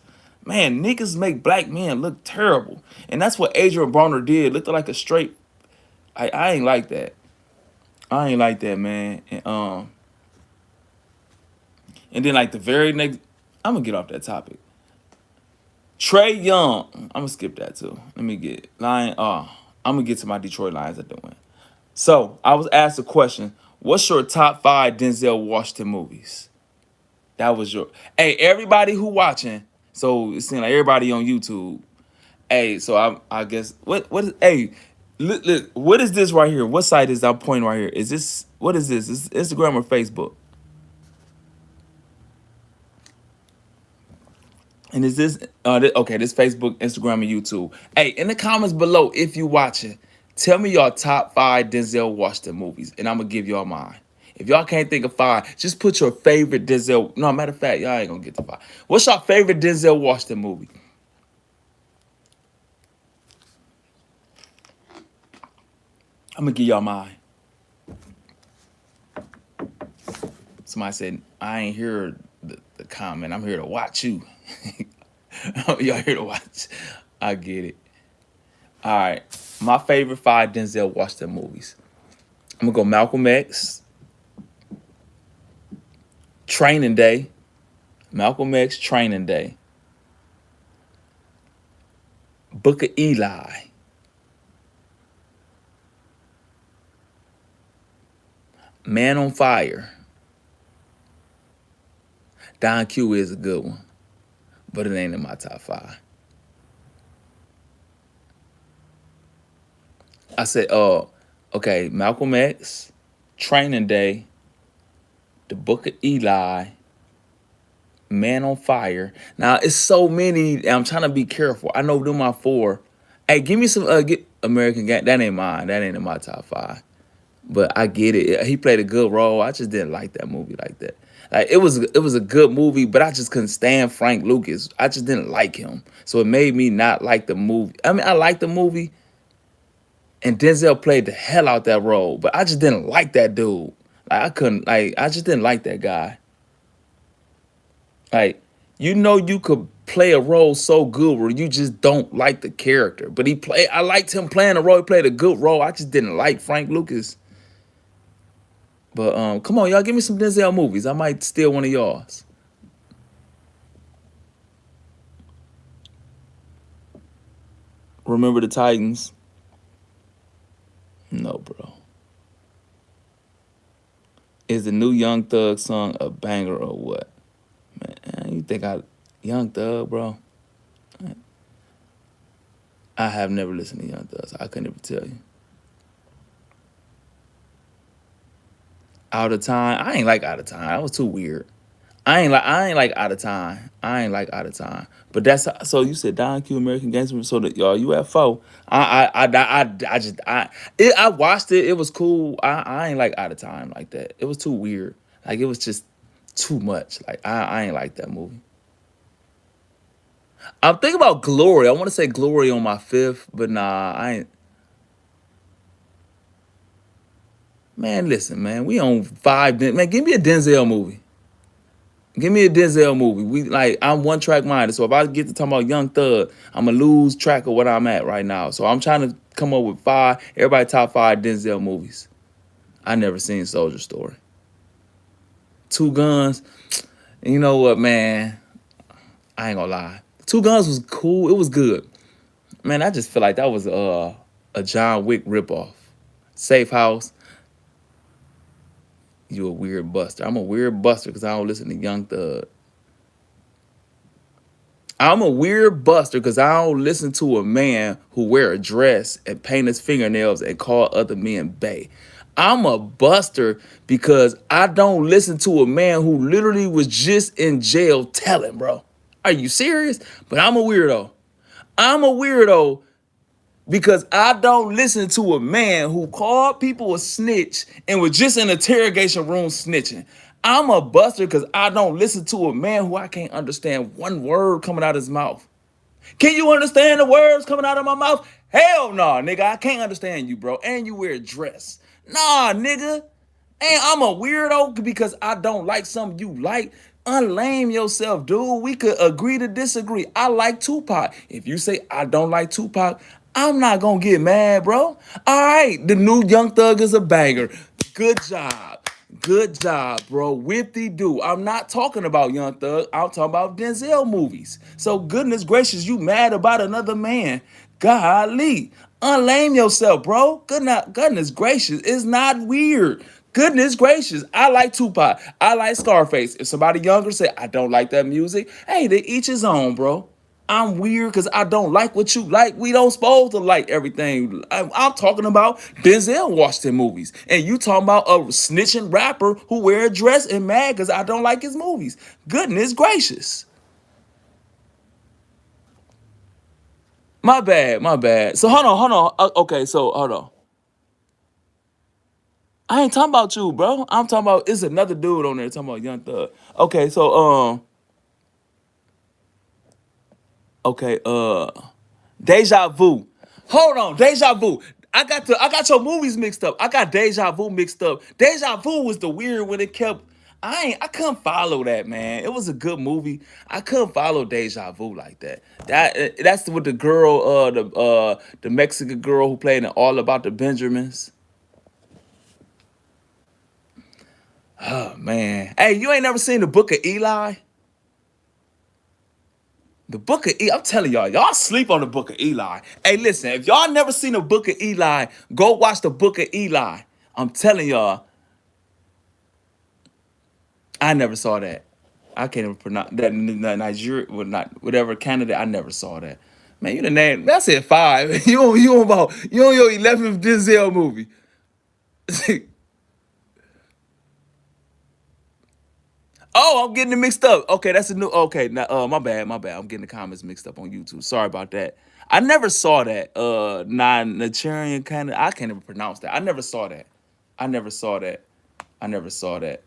Man, niggas make black men look terrible. And that's what Adrian Bronner did. Looked like a straight. I ain't like that. I ain't like that, man. And then like the very next, I'm gonna get off that topic. Trey Young, I'm gonna skip that too. Let me get Lion. I'm gonna get to my Detroit Lions at the win. So I was asked a question: what's your top 5 Denzel Washington movies? That was your. Hey, everybody who watching. So it seems like everybody on YouTube. Hey, so I guess what is hey. Look, what is this right here? What site is that pointing right here? Is this what is this? Is this Instagram or Facebook? And is this okay? This Facebook, Instagram, and YouTube. Hey, in the comments below, if you watching, tell me your top 5 Denzel Washington movies, and I'm gonna give y'all mine. If y'all can't think of 5, just put your favorite Denzel. No, matter of fact, y'all ain't gonna get to 5. What's your favorite Denzel Washington movie? I'm gonna give y'all mine. Somebody said I ain't hear the comment. I'm here to watch you. Y'all here to watch? I get it. All right, my favorite 5 Denzel Washington movies. I'm gonna go Malcolm X, Training Day, Malcolm X, Training Day, Book of Eli, Man on Fire. Don Q is a good one, but it ain't in my top 5. I said, okay, Malcolm X, Training Day, The Book of Eli, Man on Fire. Now it's so many. I'm trying to be careful. I know them my 4. Hey, give me some. Get American Gang. That ain't mine. That ain't in my top 5. But I get it. He played a good role. I just didn't like that movie like that. Like it was a good movie, but I just couldn't stand Frank Lucas. I just didn't like him. So it made me not like the movie. I mean, I liked the movie, and Denzel played the hell out that role, but I just didn't like that dude. Like I couldn't like I just didn't like that guy. Like you could play a role so good where you just don't like the character. But I liked him playing a role. He played a good role. I just didn't like Frank Lucas. But come on, y'all, give me some Denzel movies. I might steal one of y'all's. Remember the Titans? No, bro. Is the new Young Thug song a banger or what? Man, you think Young Thug, bro? I have never listened to Young Thug, so I couldn't even tell you. Out of Time. I ain't like Out of Time. That was too weird. I ain't like Out of Time. I ain't like Out of Time. But that's so you said Don Q American Gangster. So that y'all UFO. I watched it. It was cool. I ain't like Out of Time like that. It was too weird. Like it was just too much. Like I ain't like that movie. I'm thinking about Glory. I want to say Glory on my fifth, but nah, I ain't. Man, listen, man, we on five. Man, give me a Denzel movie. Give me a Denzel movie. We like I'm one track minded, so if I get to talk about Young Thug, I'm gonna lose track of what I'm at right now. So I'm trying to come up with five. Everybody top five Denzel movies. I never seen Soldier Story. Two Guns. You know what, man? I ain't gonna lie. Two Guns was cool. It was good. Man, I just feel like that was a John Wick ripoff. Safe House. You a weird buster. I'm a weird buster because I don't listen to Young Thug. I'm a weird buster because I don't listen to a man who wear a dress and paint his fingernails and call other men bae. I'm a buster because I don't listen to a man who literally was just in jail telling, bro. Are you serious? But I'm a weirdo. I'm a weirdo because I don't listen to a man who called people a snitch and was just in an interrogation room snitching. I'm a buster because I don't listen to a man who I can't understand one word coming out of his mouth. Can you understand the words coming out of my mouth? Hell no, nigga. I can't understand you, bro. And you wear a dress. Nah, nigga. And I'm a weirdo because I don't like something you like. Unlame yourself, dude. We could agree to disagree. I like Tupac. If you say I don't like Tupac, I'm not gonna get mad, bro. All right, the new Young Thug is a banger. Good job. Good job, bro. Whippy do. I'm not talking about Young Thug. I'm talking about Denzel movies. So goodness gracious, you mad about another man? Golly, unlame yourself, bro. Goodness gracious, it's not weird. Goodness gracious, I like Tupac. I like Scarface. If somebody younger say I don't like that music, hey, they each his own, bro. I'm weird because I don't like what you like. We don't supposed to like everything. I'm talking about Denzel Washington movies. And you talking about a snitching rapper who wear a dress and mad because I don't like his movies. Goodness gracious. My bad, my bad. So hold on. Okay, so hold on. I ain't talking about you, bro. I'm talking about it's another dude on there talking about Young Thug. Okay, so okay, Deja Vu. Hold on, Deja Vu. I got your movies mixed up. I got Deja Vu mixed up. Deja Vu was the weird when it kept I couldn't follow that, man. It was a good movie. I couldn't follow Deja Vu like that. That's with the girl, the Mexican girl who played in All About the Benjamins. Oh man. Hey, you ain't never seen the Book of Eli? The Book of Eli, I'm telling y'all sleep on the Book of Eli. Hey, listen, if y'all never seen the Book of Eli, go watch the Book of Eli. I'm telling y'all, I never saw that. I can't even pronounce that Nigeria, well, not whatever Canada. I never saw that. Man, you the name. That's it. Five. You on your 11th Denzel movie. Oh, I'm getting it mixed up. Okay, that's a new. Okay, now, my bad, my bad. I'm getting the comments mixed up on YouTube. Sorry about that. I never saw that. Nigerian kind of. I can't even pronounce that. I never saw that. I never saw that. I never saw that.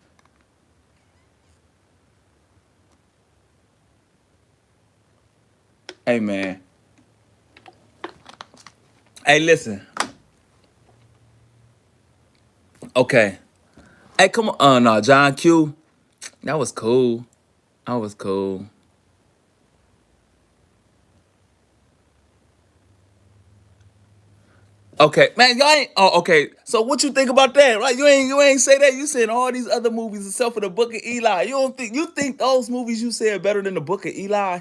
Hey man. Hey, listen. Okay. Hey, come on. No, John Q. That was cool. That was cool. Okay, man, y'all ain't. Oh, okay. So what you think about that? Right? You ain't say that. You said all these other movies except for the Book of Eli. You think those movies you said better than the Book of Eli?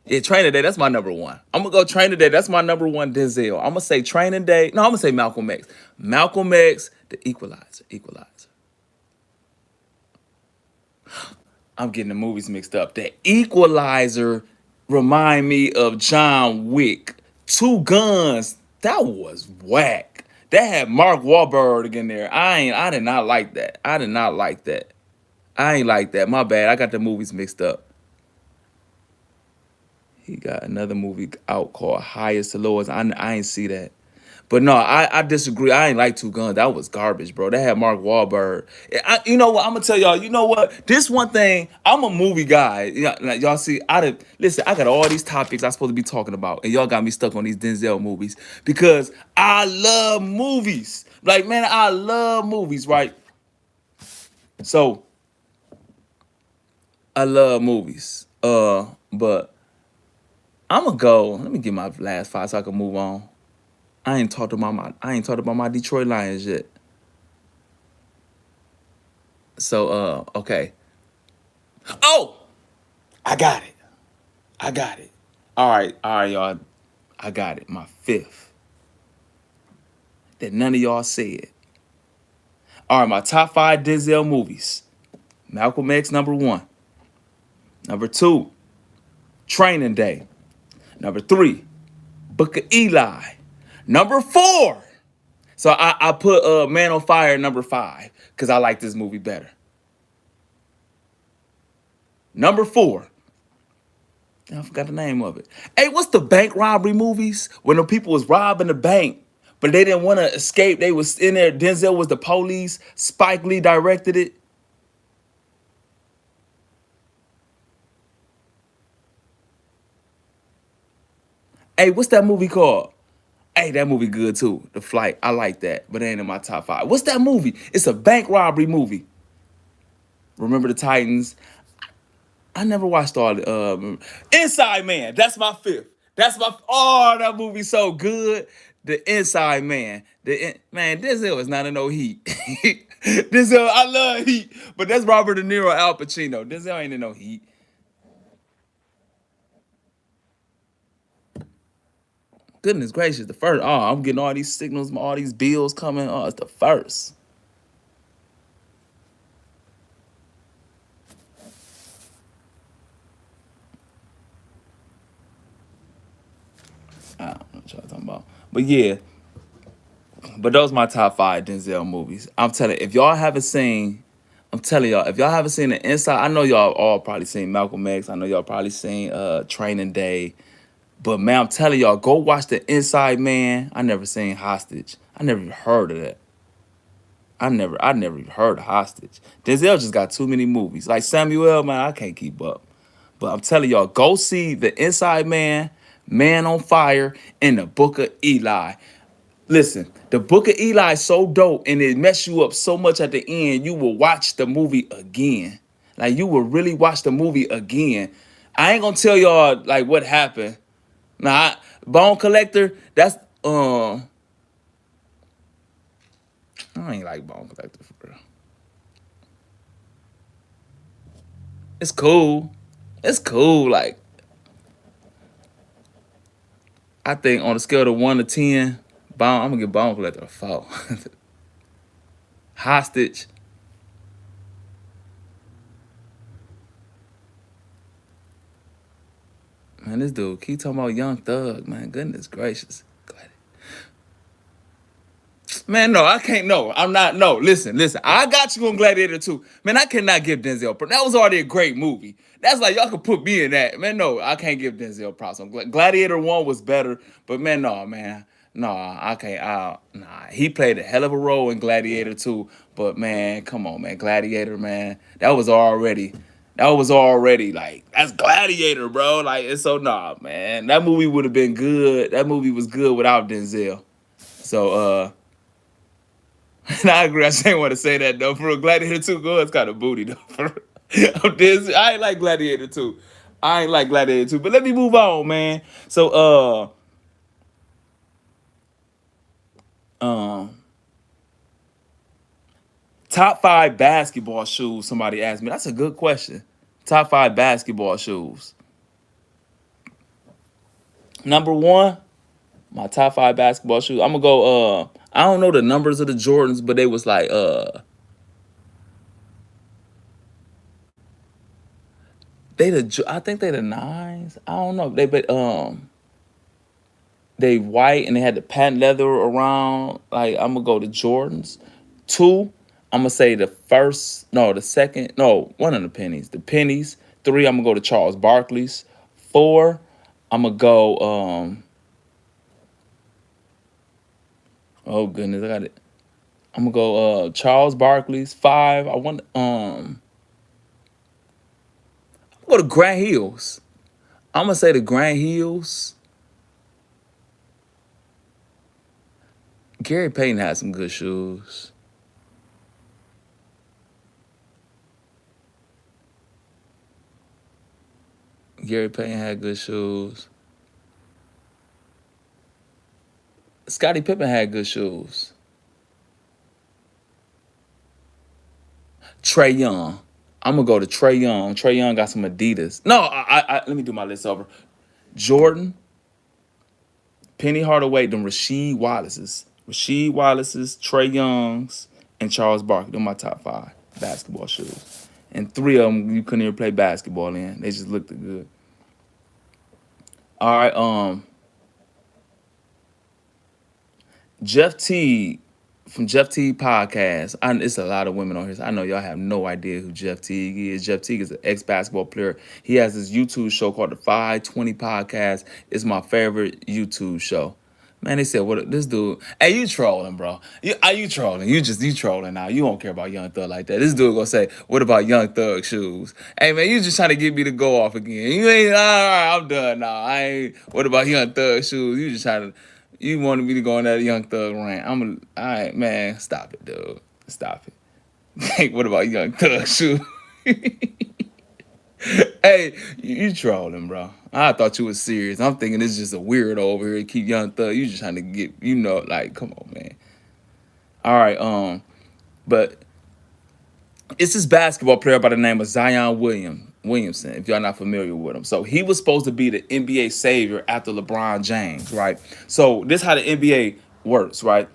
Yeah, Training Day. That's my number one. I'm gonna go Training Day. That's my number one. Denzel. I'm gonna say Training Day. No, I'm gonna say Malcolm X. Malcolm X, The Equalizer. Equalizer. I'm getting the movies mixed up. The Equalizer remind me of John Wick. Two Guns. That was whack. That had Mark Wahlberg in there. I did not like that. I did not like that. I ain't like that. My bad. I got the movies mixed up. He got another movie out called Highest to Lowest. I ain't see that. But no, I disagree. I ain't like Two Guns. That was garbage, bro. That had Mark Wahlberg. You know what? I'm gonna tell y'all. You know what? This one thing. I'm a movie guy. Like y'all see. Listen. I got all these topics I'm supposed to be talking about, and y'all got me stuck on these Denzel movies because I love movies. Like man, I love movies. Right. So I love movies. But I'm gonna go. Let me get my last five so I can move on. I ain't talked about my Detroit Lions yet. So okay. Oh, I got it. I got it. All right, y'all. I got it. My fifth that none of y'all said. All right, my top five Denzel movies. Malcolm X number one. Number two, Training Day. Number three, Book of Eli. Number four. So I put Man on Fire number five because I like this movie better. Number four, I forgot the name of it. Hey, what's the bank robbery movies when the people was robbing the bank, but they didn't want to escape? They was in there. Denzel was the police. Spike Lee directed it. Hey, what's that movie called? Hey, that movie good too. The Flight. I like that, but it ain't in my top five. What's that movie? It's a bank robbery movie. Remember the Titans? I never watched all the Inside Man. That's my fifth. That's my that movie so good. The Inside Man. Man, Denzel is not in no heat. Denzel, I love Heat, but that's Robert De Niro, Al Pacino. Denzel ain't in no heat. Goodness gracious, the first. Oh, I'm getting all these signals, all these bills coming. Oh, it's the first. I don't know what y'all talking about. But yeah, but those my top five Denzel movies. I'm telling you, if y'all haven't seen, I'm telling y'all, if y'all haven't seen the Inside, I know y'all all probably seen Malcolm X. I know y'all probably seen Training Day. But man, I'm telling y'all, go watch the Inside Man. I never seen Hostage. I never even heard of that. I never even heard of Hostage. Denzel just got too many movies. Like Samuel, man, I can't keep up. But I'm telling y'all, go see the Inside Man, Man on Fire, and the Book of Eli. Listen, the Book of Eli is so dope and it mess you up so much at the end, you will watch the movie again. Like you will really watch the movie again. I ain't gonna tell y'all like what happened. Nah, Bone Collector, that's I ain't like Bone Collector for real. It's cool. It's cool. Like I think on a scale of 1 to 10, I'm gonna give Bone Collector a 4. Hostage. Man, this dude keep talking about Young Thug, man. Goodness gracious. Man, no, I can't. No, I'm not. No, listen. I got you on Gladiator 2. Man, I cannot give Denzel props. That was already a great movie. That's like y'all could put me in that. Man, no, I can't give Denzel props. Gladiator 1 was better, but man, no, man. No, I can't. Nah, he played a hell of a role in Gladiator 2. But man, come on, man. Gladiator, man. That was already like that's Gladiator, bro. Like it's so nah, man. That movie would have been good. That movie was good without Denzel. So and I agree. I ain't want to say that though. For a Gladiator 2, go, it's kind of booty though. I ain't like Gladiator 2. I ain't like Gladiator 2. But let me move on, man. So um top five basketball shoes, somebody asked me. That's a good question. Top five basketball shoes. Number one, my top five basketball shoes. I'm gonna go I don't know the numbers of the Jordans, but they was like I think they the nines. I don't know. They but They white and they had the patent leather around. Like I'm gonna go to Jordans. Two, I'm gonna say the second, no, one of the pennies. The pennies. Three, I'm gonna go to Charles Barkley's. Four, I'm gonna go. Oh goodness, I got it. I'm gonna go Charles Barkley's. Five, I want go to Grant Hills. I'm gonna say the Grant Hills. Gary Payton had some good shoes. Gary Payton had good shoes. Scottie Pippen had good shoes. Trey Young. I'm gonna go to Trey Young. Trey Young got some Adidas. No, let me do my list over. Jordan, Penny Hardaway, them Rasheed Wallace's, Trey Young's, and Charles Barkley. They're my top five basketball shoes. And three of them you couldn't even play basketball in. They just looked good. All right, Jeff Teague from Jeff Teague podcast. It's a lot of women on here. So I know y'all have no idea who Jeff Teague is. Jeff Teague is an ex-basketball player. He has this YouTube show called the 520 Podcast. It's my favorite YouTube show. Man, they said, "What this dude? Hey, you trolling, bro? You trolling? You trolling now? You don't care about Young Thug like that. This dude gonna say, what about Young Thug shoes? Hey, man, you just trying to get me to go off again. You ain't all right. I'm done now. I ain't. What about Young Thug shoes? You just trying to. You wanted me to go on that Young Thug rant. All right, man. Stop it, dude. Stop it. Hey, what about Young Thug shoes? Hey, you trolling, bro. I thought you was serious. I'm thinking this is just a weirdo over here. Keep Young Thug. You just trying to get, like, come on, man. All right, but it's this basketball player by the name of Williamson, if y'all not familiar with him. So he was supposed to be the NBA savior after LeBron James, right? So this is how the NBA works, right?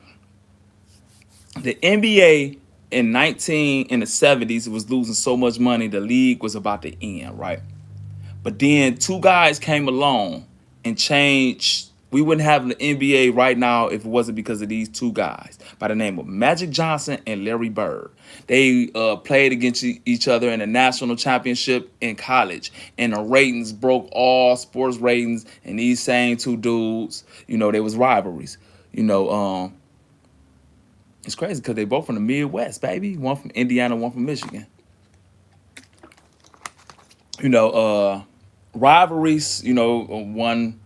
The NBA in the 70s was losing so much money, the league was about to end, right? But then two guys came along and changed. We wouldn't have the NBA right now if it wasn't because of these two guys by the name of Magic Johnson and Larry Bird. They played against each other in a national championship in college, and the ratings broke all sports ratings. And these same two dudes, there was rivalries. It's crazy because they both from the Midwest, baby. One from Indiana, one from Michigan. Rivalries, one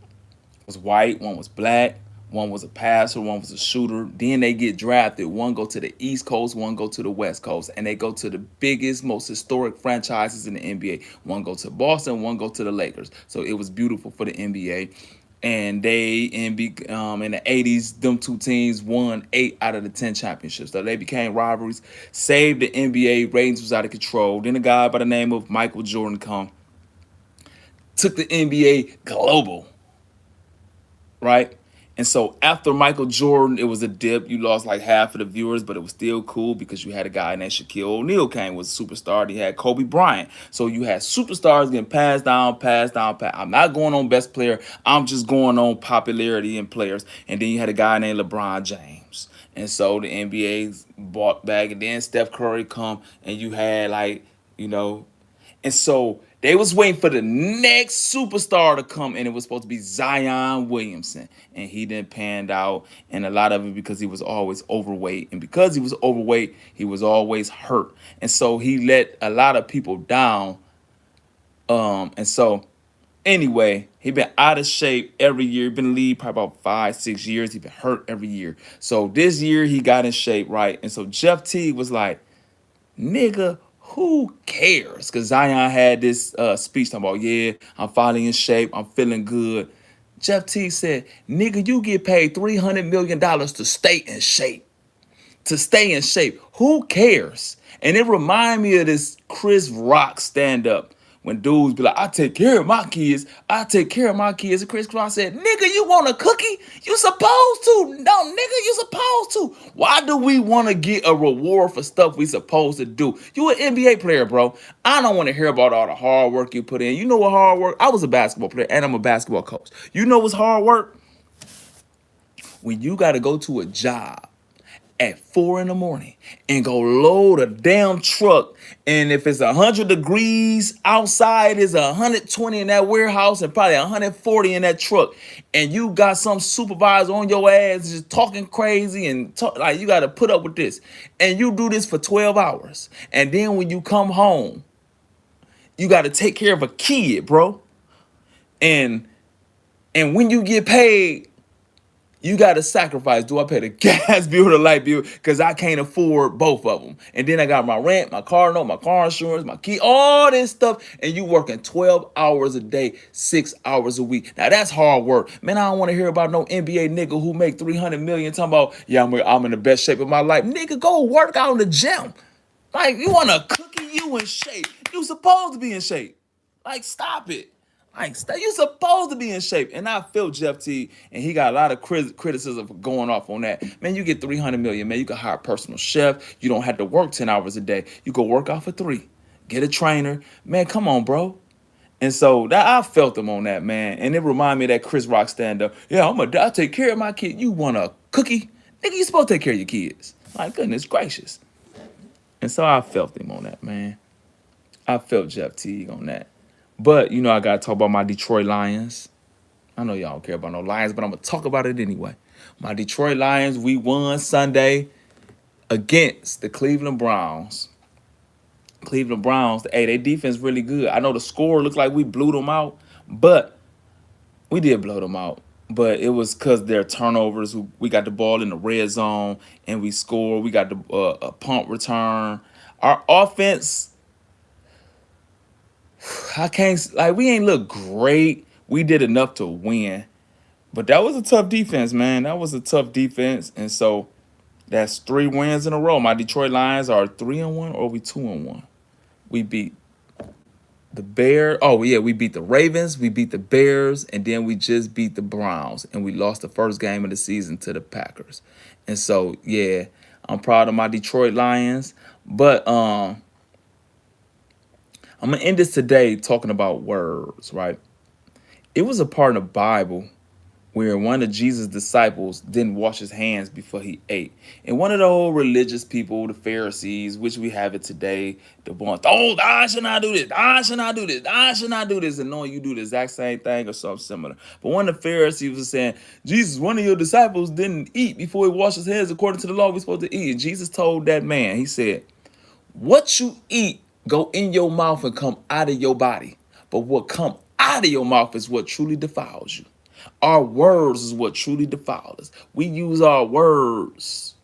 was white, one was black, one was a passer, one was a shooter. Then they get drafted. One go to the East Coast, one go to the West Coast, and they go to the biggest, most historic franchises in the NBA. One go to Boston, one go to the Lakers. So it was beautiful for the NBA. And in the 80s, them two teams won 8 out of the 10 championships. So they became rivalries, saved the NBA, ratings was out of control. Then a guy by the name of Michael Jordan took the NBA global, right? And so after Michael Jordan, it was a dip. You lost like half of the viewers, but it was still cool because you had a guy named Shaquille O'Neal was a superstar. You had Kobe Bryant. So you had superstars getting passed down. I'm not going on best player. I'm just going on popularity in players. And then you had a guy named LeBron James. And so the NBA bought back, and then Steph Curry and you had and so they was waiting for the next superstar to come, and it was supposed to be Zion Williamson, and he didn't pan out, and a lot of it because he was always overweight, and because he was overweight, he was always hurt, and so he let a lot of people down. And so anyway, he been out of shape every year. Been in the league probably about 5-6 years. He been hurt every year. So this year he got in shape, right? And so Jeff Teague was like, nigga, who cares? Because Zion had this speech talking about, yeah, I'm finally in shape. I'm feeling good. Jeff Teague said, nigga, you get paid $300 million to stay in shape. To stay in shape. Who cares? And it remind me of this Chris Rock stand-up when dudes be like, I take care of my kids. I take care of my kids. And Chris Rock said, nigga, you want a cookie? You supposed to. No, nigga, you supposed to. Why do we want to get a reward for stuff we supposed to do? You an NBA player, bro. I don't want to hear about all the hard work you put in. You know what hard work? I was a basketball player and I'm a basketball coach. You know what's hard work? when you got to go to a job at 4 in the morning and go load a damn truck. And if it's 100 degrees outside, it's 120 in that warehouse and probably 140 in that truck. And you got some supervisor on your ass just talking crazy and like you got to put up with this. And you do this for 12 hours. And then when you come home, you got to take care of a kid, bro. And when you get paid, you got to sacrifice. Do I pay the gas bill or the light bill? Because I can't afford both of them. And then I got my rent, my car note, my car insurance, my key, all this stuff. And you working 12 hours a day, 6 hours a week. Now that's hard work. Man, I don't want to hear about no NBA nigga who make 300 million talking about, yeah, I'm in the best shape of my life. Nigga, go work out in the gym. Like, you want a cookie, you in shape. You supposed to be in shape. Like, stop it. Like, you supposed to be in shape. And I feel Jeff Teague, and he got a lot of criticism for going off on that. Man, you get 300 million, man. You can hire a personal chef. You don't have to work 10 hours a day. You go work out for 3. Get a trainer. Man, come on, bro. And so that I felt him on that, man. And it reminded me of that Chris Rock stand-up. Yeah, I'll take care of my kid. You want a cookie? Nigga, you supposed to take care of your kids. My goodness gracious. And so I felt him on that, man. I felt Jeff Teague on that. But, you know, I got to talk about my Detroit Lions. I know y'all don't care about no Lions, but I'm going to talk about it anyway. My Detroit Lions, we won Sunday against the Cleveland Browns. Cleveland Browns, hey, their defense really good. I know the score looked like we blew them out, but we did blow them out. But it was because their turnovers. We got the ball in the red zone, and we scored. We got the a punt return. Our offense, I can't, like, we ain't look great. We did enough to win. But that was a tough defense, man. That was a tough defense. And so that's 3 wins in a row. My Detroit Lions are 3-1 or we 2-1. We beat the Bears. Oh, yeah, we beat the Ravens. We beat the Bears. And then we just beat the Browns. And we lost the first game of the season to the Packers. And so, yeah, I'm proud of my Detroit Lions. But I'm going to end this today talking about words, right? It was a part in the Bible where one of Jesus' disciples didn't wash his hands before he ate. And one of the old religious people, the Pharisees, which we have it today, the one, oh, I should not do this, I should not do this, I should not do this, and knowing you do the exact same thing or something similar. But one of the Pharisees was saying, Jesus, one of your disciples didn't eat before he washed his hands according to the law we're supposed to eat. And Jesus told that man, he said, what you eat go in your mouth and come out of your body. But what come out of your mouth is what truly defiles you. Our words is what truly defiles us. We use our words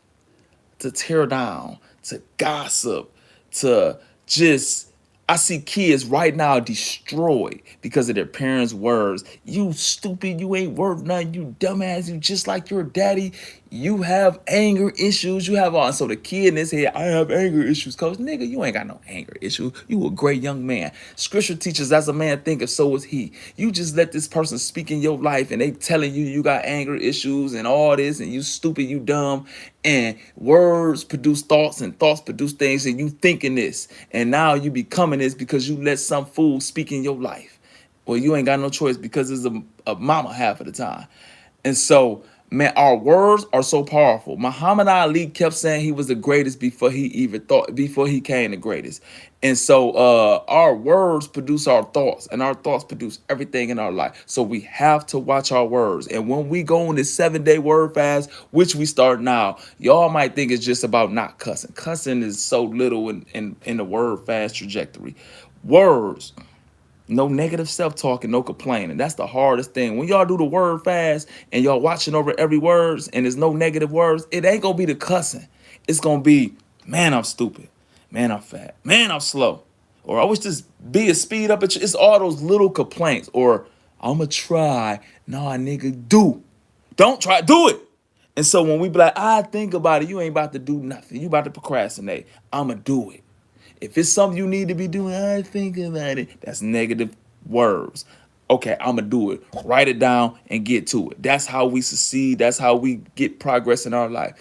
to tear down, to gossip, to just, I see kids right now destroyed because of their parents' words. You stupid, you ain't worth nothing, you dumbass, you just like your daddy. You have anger issues, you have all. So the kid in his head, I have anger issues. Coach, nigga, you ain't got no anger issues. You a great young man. Scripture teaches as a man thinketh, so is he. You just let this person speak in your life and they telling you you got anger issues and all this and you stupid, you dumb. And words produce thoughts and thoughts produce things and you thinking this. And now you becoming this because you let some fool speak in your life. Well, you ain't got no choice because it's a mama half of the time. And so, man, our words are so powerful. Muhammad Ali kept saying he was the greatest before he came the greatest. And so our words produce our thoughts, and our thoughts produce everything in our life. So we have to watch our words. And when we go on this 7-day word fast, which we start now, y'all might think it's just about not cussing. Cussing is so little in the word fast trajectory. Words. No negative self-talk and no complaining. That's the hardest thing. When y'all do the word fast and y'all watching over every words and there's no negative words, it ain't going to be the cussing. It's going to be, man, I'm stupid. Man, I'm fat. Man, I'm slow. Or I wish this be a speed up. It's all those little complaints. Or I'm going to try. Nah, nigga, do. Don't try. Do it. And so when we be like, I think about it, you ain't about to do nothing. You about to procrastinate. I'm going to do it. If it's something you need to be doing, I think about it. That's negative words. Okay, I'm going to do it. Write it down and get to it. That's how we succeed. That's how we get progress in our life.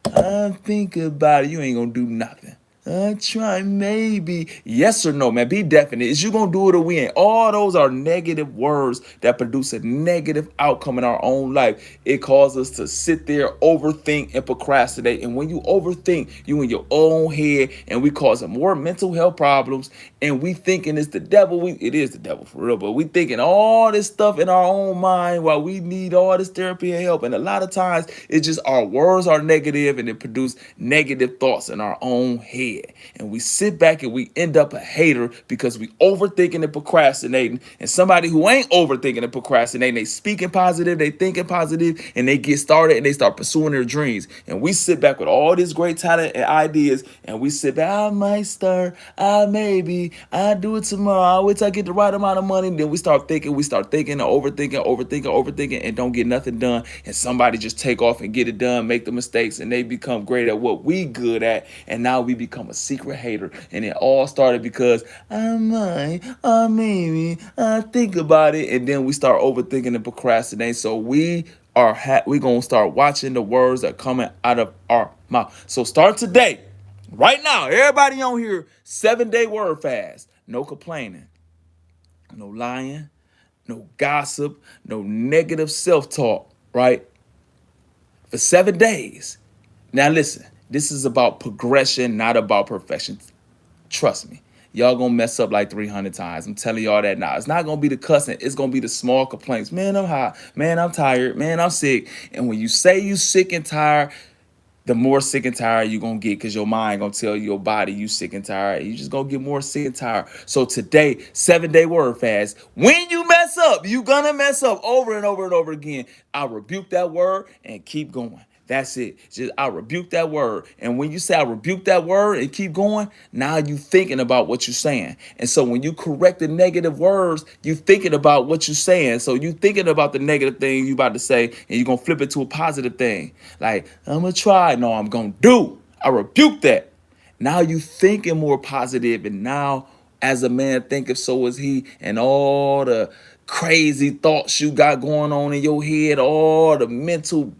I think about it. You ain't going to do nothing. I try maybe. Yes or no, man. Be definite. Is you gonna do it or we ain't? All those are negative words that produce a negative outcome in our own life. It causes us to sit there, overthink, and procrastinate. And when you overthink, you in your own head, and we causing more mental health problems. And we thinking it's the devil. It is the devil for real, but we thinking all this stuff in our own mind while we need all this therapy and help. And a lot of times it's just our words are negative and it produce negative thoughts in our own head. And we sit back and we end up a hater because we overthinking and procrastinating. And somebody who ain't overthinking and procrastinating, they speaking positive, they thinking positive, and they get started and they start pursuing their dreams. And we sit back with all this great talent and ideas, and we sit back, I might start, I maybe, I do it tomorrow, I wait till I get the right amount of money. Then we start thinking, overthinking, and don't get nothing done. And somebody just take off and get it done, make the mistakes, and they become great at what we good at. And now we become a secret hater. And it all started because I might, I maybe, I think about it. And then we start overthinking and procrastinating. So we gonna start watching the words that are coming out of our mouth. So start today, right now. Everybody on here, 7-day word fast. No complaining, no lying, no gossip, no negative self-talk, right? For 7 days. Now listen, this is about progression, not about perfection. Trust me. Y'all gonna mess up like 300 times. I'm telling y'all that now. It's not gonna be the cussing. It's gonna be the small complaints. Man, I'm hot. Man, I'm tired. Man, I'm sick. And when you say you sick and tired, the more sick and tired you gonna get, because your mind gonna tell your body you sick and tired. You just gonna get more sick and tired. So today, 7-day word fast. When you mess up, you gonna mess up over and over and over again. I rebuke that word and keep going. That's it. Just I rebuke that word. And when you say I rebuke that word and keep going, now you thinking about what you're saying. And so when you correct the negative words, you thinking about what you're saying. So you thinking about the negative thing you about to say, and you're gonna flip it to a positive thing. Like, I'm gonna try. No, I'm gonna do. I rebuke that. Now you thinking more positive, and now as a man thinketh, so is he. And all the crazy thoughts you got going on in your head, all the mental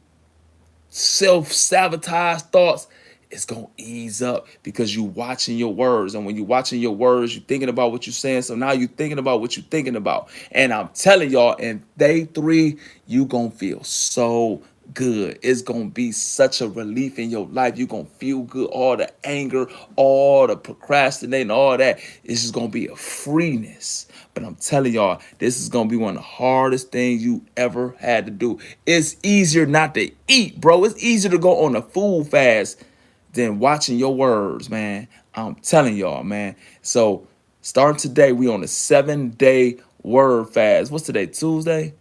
self-sabotage thoughts, it's gonna ease up because you watching your words. And when you watching your words, you thinking about what you're saying. So now you thinking about what you're thinking about. And I'm telling y'all, in day 3, you gonna feel so good. It's gonna be such a relief in your life. You're gonna feel good. All the anger, all the procrastinating, all that, it's just gonna be a freeness. But I'm telling y'all, this is gonna be one of the hardest things you ever had to do. It's easier not to eat, bro. It's easier to go on a food fast than watching your words, man. I'm telling y'all, man. So starting today, we on a 7-day word fast. What's today? Tuesday?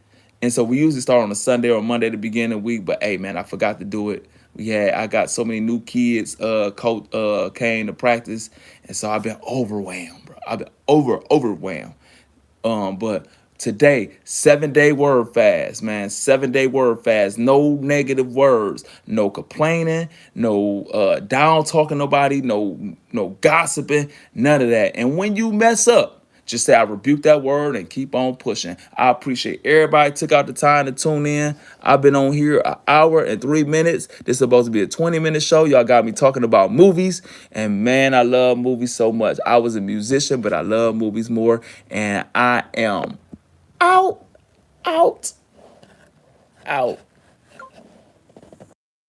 And so we usually start on a Sunday or Monday to begin the week. But hey, man, I forgot to do it. I got so many new kids coach came to practice, and so I've been overwhelmed, bro. I've been overwhelmed. But today, 7-day word fast, man. 7-day word fast. No negative words. No complaining. No down talking nobody. No gossiping. None of that. And when you mess up, just say I rebuke that word and keep on pushing. I appreciate everybody took out the time to tune in. I've been on here an hour and 3 minutes. This is supposed to be a 20-minute show. Y'all got me talking about movies. And man, I love movies so much. I was a musician, but I love movies more. And I am out, out, out.